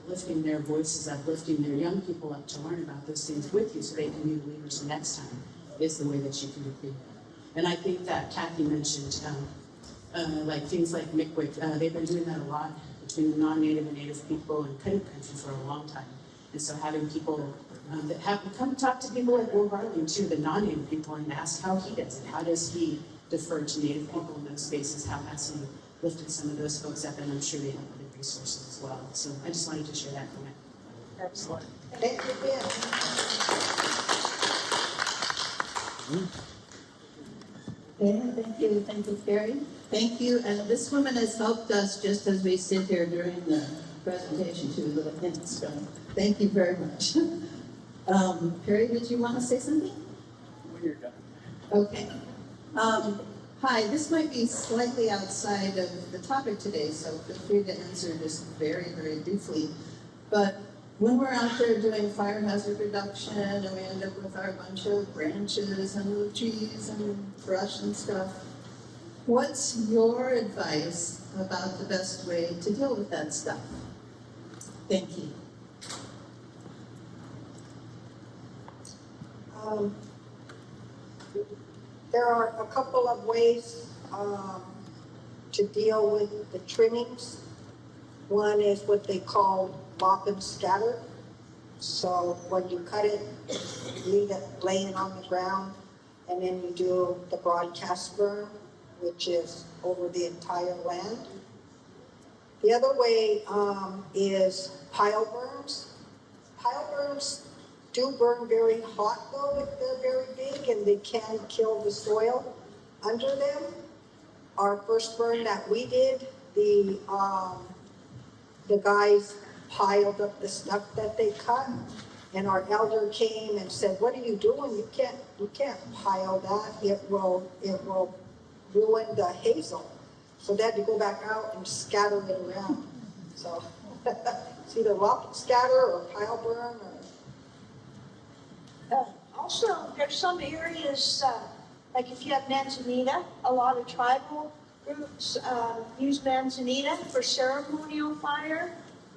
lifting their voices up, lifting their young people up to learn about those things with you so they can be believers the next time is the way that you can include them. And I think that Kathy mentioned like things like Mikwik. They've been doing that a lot between the non-native and native people in Cutting Country for a long time. And so having people that have come talk to people like Will Harling too, the non-native people, and ask how he does it. How does he defer to native people in those spaces? How has he lifted some of those folks up? And I'm sure they have other resources as well. So I just wanted to share that comment.
Excellent. Thank you, Ben.
Okay, thank you, Carrie. Thank you, and this woman has helped us just as we sit here during the presentation too, little hints, so thank you very much. Carrie, did you want to say something?
When you're done.
Okay. Hi, this might be slightly outside of the topic today, so feel free to answer just very, very briefly. But when we're out there doing fire hazard reduction and we end up with our bunch of branches and little trees and brush and stuff, what's your advice about the best way to deal with that stuff? Thank you.
There are a couple of ways to deal with the trimmings. One is what they call mop and scatter. So when you cut it, leave it laying on the ground, and then you do the broadcast burn, which is over the entire land. The other way is pile burns. Pile burns do burn very hot though if they're very big, and they can kill the soil under them. Our first burn that we did, the guys piled up the stuff that they cut, And our elder came and said, what are you doing? You can't pile that. It will ruin the hazel. So they had to go back out and scatter it around. So it's either rock scatter or pile burn or.
Also, there's some areas, like if you have manzanita, a lot of tribal groups use manzanita for ceremonial fire,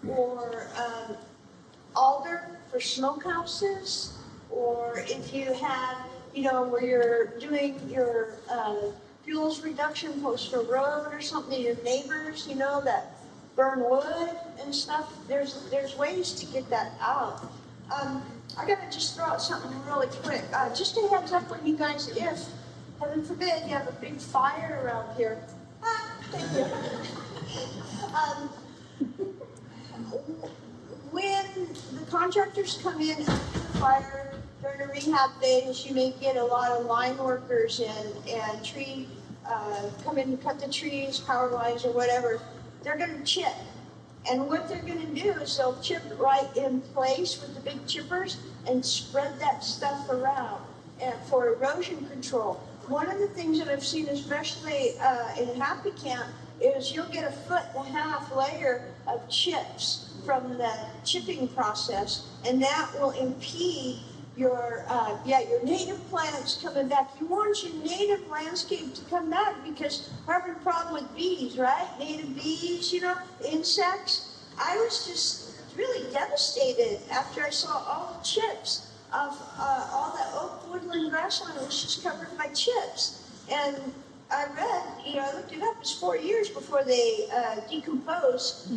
or alder for smokehouses, or if you have, where you're doing your fuels reduction close to a road or something, your neighbors, that burn wood and stuff, there's ways to get that out. I gotta just throw out something really quick. Just a heads up when you guys, if, heaven forbid, you have a big fire around here. Thank you. When the contractors come in after the fire during a rehab phase, you may get a lot of line workers and tree, come in and cut the trees, power lines or whatever. They're gonna chip. And what they're gonna do is they'll chip right in place with the big chippers and spread that stuff around for erosion control. One of the things that I've seen, especially in a happy camp, is you'll get a 1.5 foot layer of chips from the chipping process, and that will impede your native plants coming back. You want your native landscape to come back because we're having a problem with bees, right? Native bees, insects. I was just really devastated after I saw all the chips of all that oak woodland grassland was just covered by chips. And I read, I looked it up, it's 4 years before they decompose.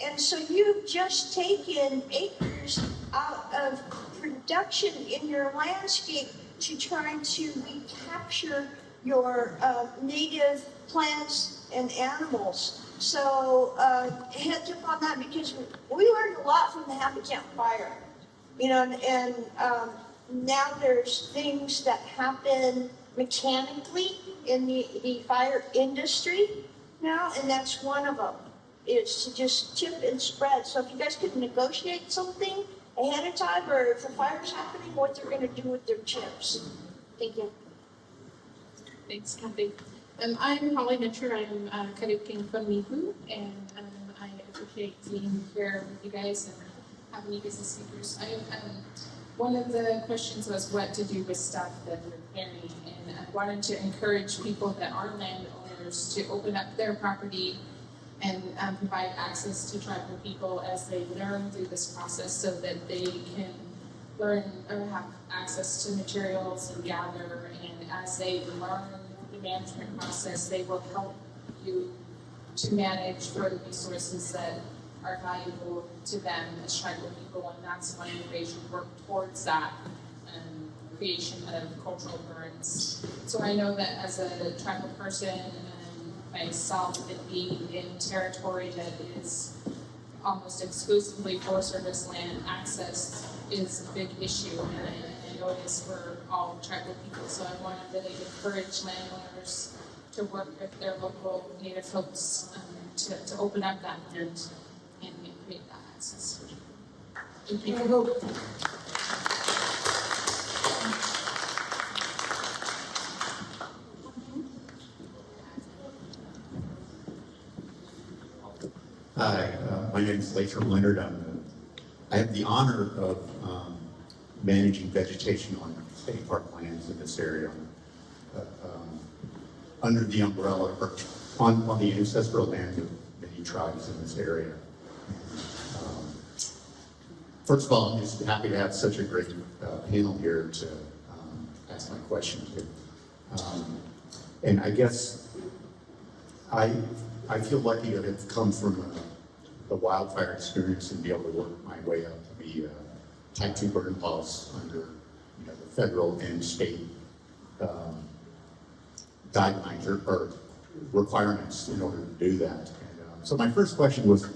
And so you've just taken acres out of production in your landscape to try to recapture your native plants and animals. So heads up on that, because we learned a lot from the Happy Camp Fire. And now there's things that happen mechanically in the fire industry now, and that's one of them, is to just chip and spread. So if you guys could negotiate something ahead of time, or if the fire's happening, what they're gonna do with their chips. Thank you.
Thanks, Kathy. I'm Holly Mitcher. I'm Karuking from Mihu, and I appreciate being here with you guys and having you guys as speakers. One of the questions was what to do with stuff that we're carrying, and I wanted to encourage people that are landowners to open up their property and provide access to tribal people as they learn through this process, so that they can learn or have access to materials and gather, and as they learn the management process, they will help you to manage for the resources that are valuable to them as tribal people, and that's one of the ways you work towards that creation of cultural burns. So I know that as a tribal person, myself, that being in territory that is almost exclusively Forest Service land, access is a big issue, and I know it is for all tribal people. So I want to really encourage landowners to work with their local native folks to open up that land and create that access. Thank you.
Hi, my name is Lathrop Leonard. I have the honor of managing vegetation on state park lands in this area, under the umbrella, or on the ancestral land of many tribes in this area. First of all, I'm just happy to have such a great panel here to ask my question to. And I guess I feel lucky to have come from the wildfire experience and be able to work my way up to be a type 2 burn loss under the federal and state guidelines or requirements in order to do that. And, so my first question was,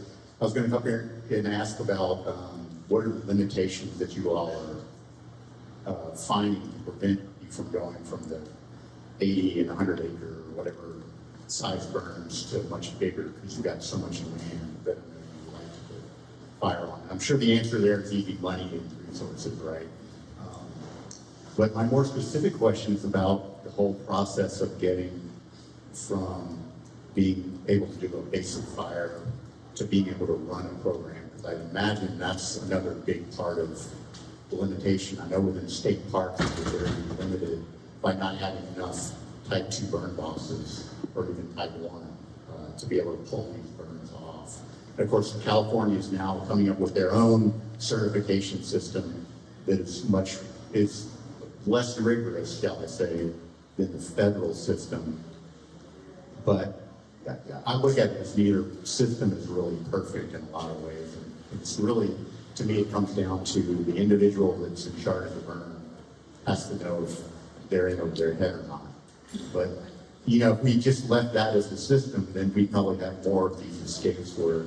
I was going to come here and ask about what are the limitations that you all are finding to prevent you from going from the 80 and 100 acre or whatever size burns to much bigger, because you've got so much land that you like to put fire on. I'm sure the answer there is easy money and resources, right? But my more specific question is about the whole process of getting from being able to do a basic fire to being able to run a program. Because I imagine that's another big part of the limitation. I know within state parks, we're very limited by not having enough type 2 burn bosses or even type 1 to be able to pull these burns off. And of course, California is now coming up with their own certification system that is less rigorous, shall I say, than the federal system. But I look at it as neither system is really perfect in a lot of ways. And it's really, to me, it comes down to the individual that's in charge of the burn has to know if they're in over their head or not. But, you know, if we just left that as the system, then we'd probably have more of these escapes where,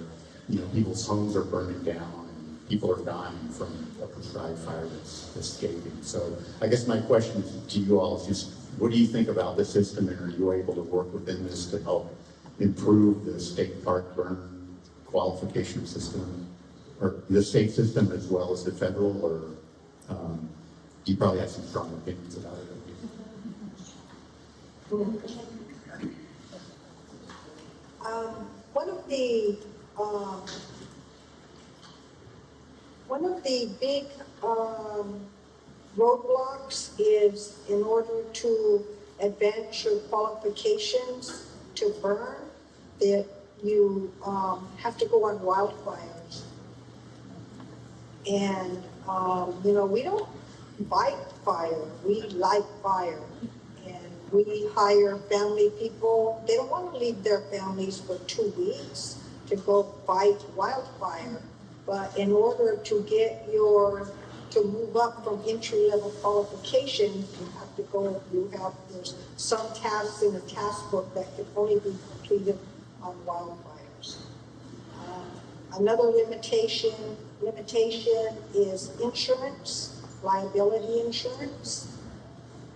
you know, people's homes are burning down and people are dying from a prescribed fire that's escaping. So I guess my question to you all is just, what do you think about the system, and are you able to work within this to help improve the state park burn qualification system, or the state system as well as the federal, or do you probably have some strong opinions about it?
One of the big roadblocks is, in order to advance your qualifications to burn, that you have to go on wildfires. And you know, we don't fight fire, we light fire. And we hire family people. They don't want to leave their families for 2 weeks to go fight wildfire. But in order to to move up from entry-level qualification, you have to go, there's some tasks in the task book that can only be completed on wildfires. Another limitation is insurance, liability insurance.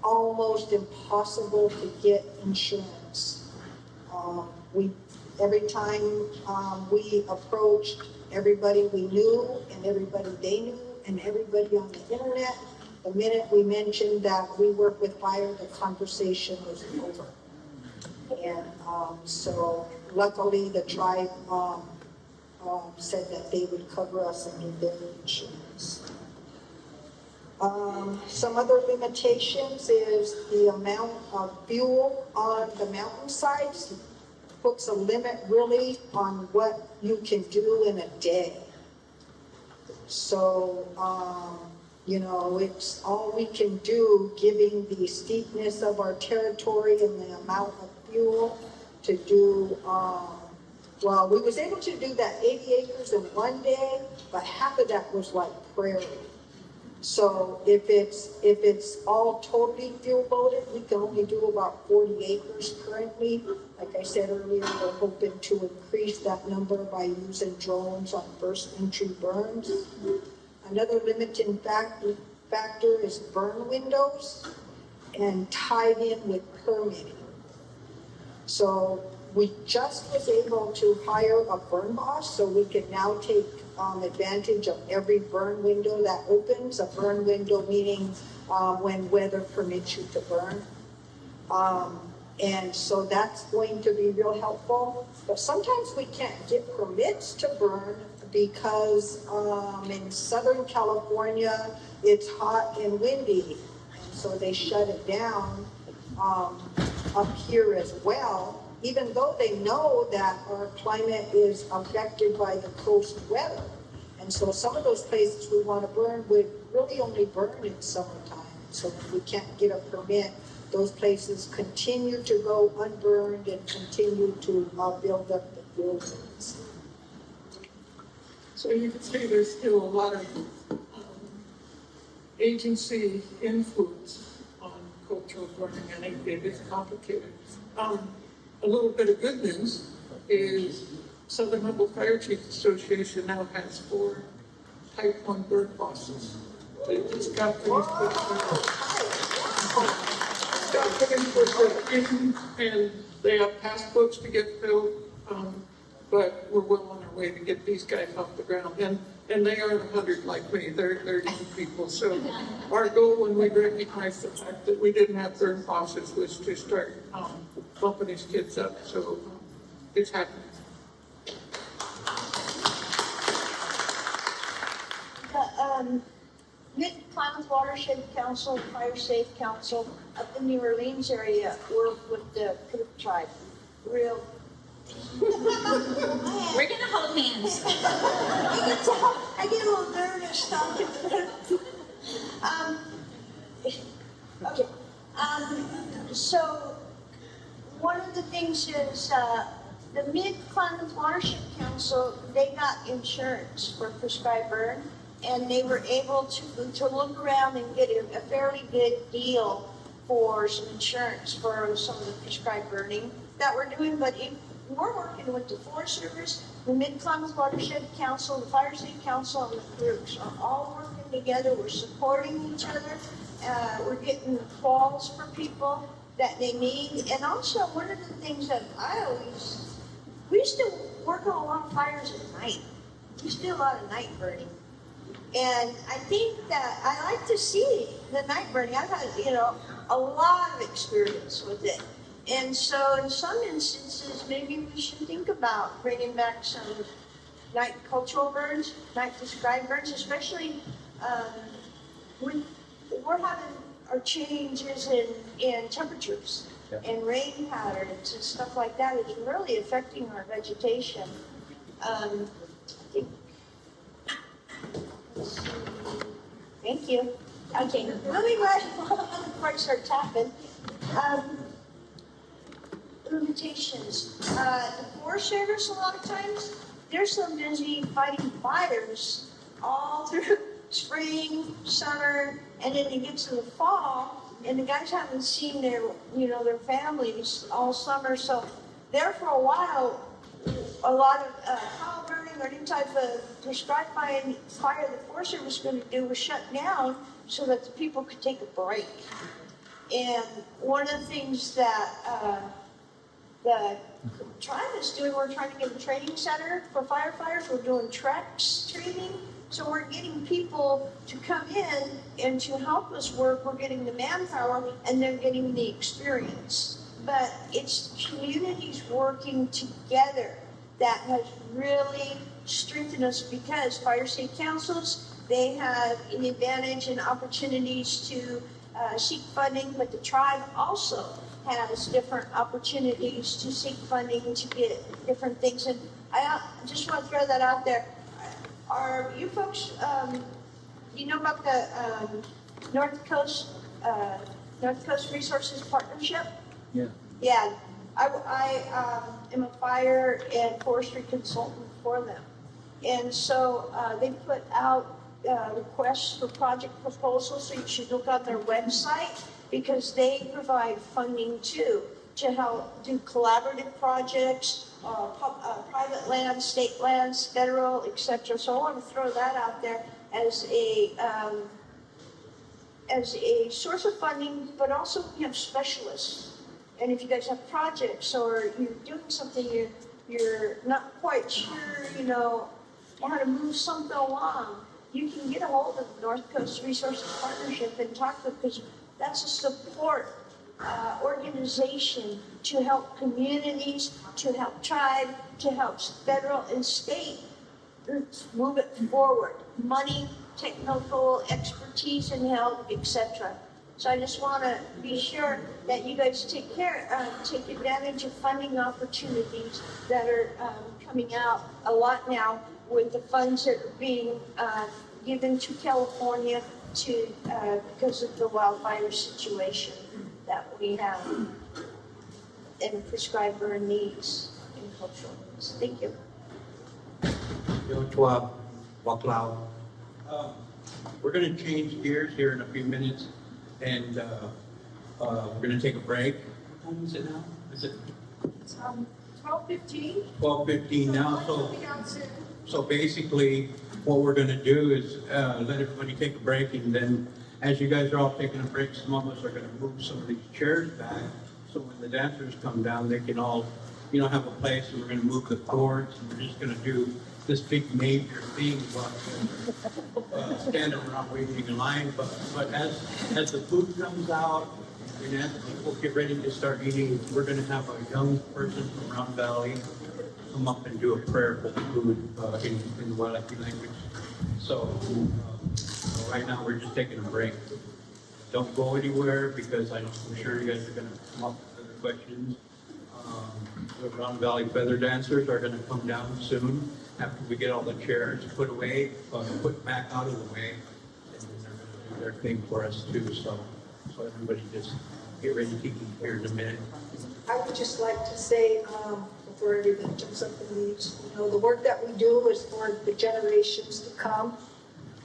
Almost impossible to get insurance. Every time we approached everybody we knew and everybody they knew and everybody on the internet, the minute we mentioned that we work with fire, the conversation was over. And so luckily the tribe said that they would cover us and give their insurance. Some other limitations is the amount of fuel on the mountainsides. Puts a limit really on what you can do in a day. So, you know, it's all we can do, given the steepness of our territory and the amount of fuel to do, well, we was able to do that 80 acres in one day, but half of that was like prairie. So if it's all totally fuel loaded, we can only do about 40 acres currently. Like I said earlier, we're hoping to increase that number by using drones on first entry burns. Another limiting factor is burn windows and tied in with permitting. So we just was able to hire a burn boss, so we can now take advantage of every burn window that opens. A burn window meaning when weather permits you to burn. And so that's going to be real helpful. But sometimes we can't get permits to burn because in Southern California, it's hot and windy. And so they shut it down up here as well, even though they know that our climate is affected by the coast weather. And so some of those places we want to burn would really only burn in summertime. So if we can't get a permit, those places continue to go unburned and continue to build up the fuel zones.
So you can see there's still a lot of agency influence on cultural burning, and it is complicated. A little bit of good news is Southern Humboldt Fire Chiefs Association now has 4 Type 1 burn bosses. They just got finished and they have passbooks to get filled, but we're well on our way to get these guys off the ground. And And they aren't 100 like me, they're young people. So our goal when we recognized the fact that we didn't have third classes was to start bumping these kids up. So it's happening.
The Mid-Klamath Watershed Council, Fire Safe Council up in the New Orleans area work with the Cook tribe. Real.
We're gonna hold hands.
I get a little nervous talking to them. Okay. So one of the things is the Mid-Klamath Watershed Council, they got insurance for prescribed burn, and they were able to look around and get a fairly good deal for some insurance for some of the prescribed burning that we're doing. But we're working with the Forest Service, the Mid-Klamath Watershed Council, the Fire Safe Council, and the groups are all working together. We're supporting each other. We're getting calls for people that they need. And also, one of the things that we used to work on a lot of fires at night. We used to do a lot of night burning. And I think that I like to see the night burning. I've had, a lot of experience with it. And so in some instances, maybe we should think about bringing back some night cultural burns, night prescribed burns, especially when we're having our changes in temperatures and rain patterns and stuff like that. It's really affecting our vegetation. Thank you. Okay, moving right along before I start tapping. Limitations. The Forest Service, a lot of times, they're so busy fighting fires all through spring, summer, and then it gets to the fall, and the guys haven't seen their families all summer. So there for a while, a lot of cow burning or any type of prescribed fire the Forest Service was going to do was shut down so that the people could take a break. And one of the things that the tribe is doing, we're trying to get a training center for firefighters. We're doing treks training. So we're getting people to come in and to help us work. We're getting the manpower and they're getting the experience. But it's communities working together that has really strengthened us, because fire safe councils, they have an advantage and opportunities to seek funding, but the tribe also has different opportunities to seek funding to get different things. And I just want to throw that out there. Are you folks, you know about the North Coast Resources Partnership?
Yeah.
Yeah, I am a fire and forestry consultant for them. And so they put out requests for project proposals, so you should look on their website, because they provide funding too to help do collaborative projects, private lands, state lands, federal, etc. So I want to throw that out there as a source of funding, but also we have specialists. And if you guys have projects or you're doing something you're not quite sure, how to move something along, you can get a hold of the North Coast Resources Partnership and talk to them, because that's a support organization to help communities, to help tribe, to help federal and state move it forward. Money, technical expertise and help, etc. So I just want to be sure that you guys take advantage of funding opportunities that are coming out a lot now with the funds that are being given to California because of the wildfire situation that we have and prescribed burn needs in cultural needs. Thank you.
We're going to change gears here in a few minutes, and we're going to take a break. What time is it now? Is it
12:15?
12:15 now. So basically, what we're going to do is let everybody take a break, and then as you guys are all taking a break, some of us are going to move some of these chairs back, so when the dancers come down, they can all, have a place, and we're going to move the cords, and we're just going to do this big major thing, but standing around waiting in line. But as the food comes out and as people get ready to start eating, we're going to have a young person from Round Valley come up and do a prayer for the food in the Wailaki language. So right now we're just taking a break. Don't go anywhere because I'm sure you guys are going to come up with other questions. The Round Valley feather dancers are going to come down soon after we get all the chairs put away, put back out of the way, and then they're going to do their thing for us too. So everybody just get ready to eat here in a minute.
I would just like to say, before everybody jumps up and leaves, the work that we do is for the generations to come.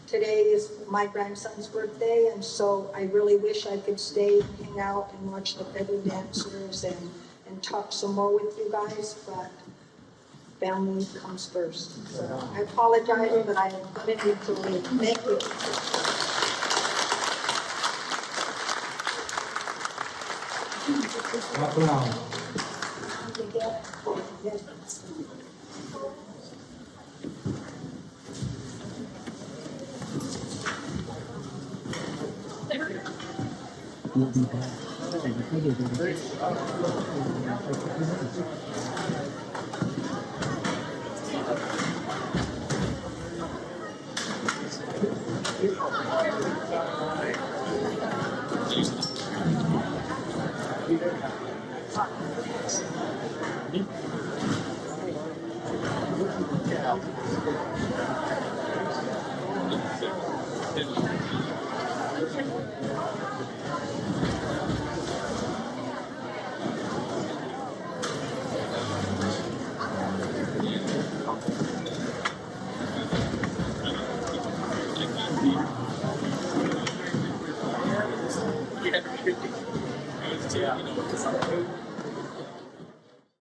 Today is my grandson's birthday, and so I really wish I could stay and hang out and watch the feather dancers and talk some more with you guys, but family comes first. So I apologize, but I am committed to leave. Thank you.
Walk around.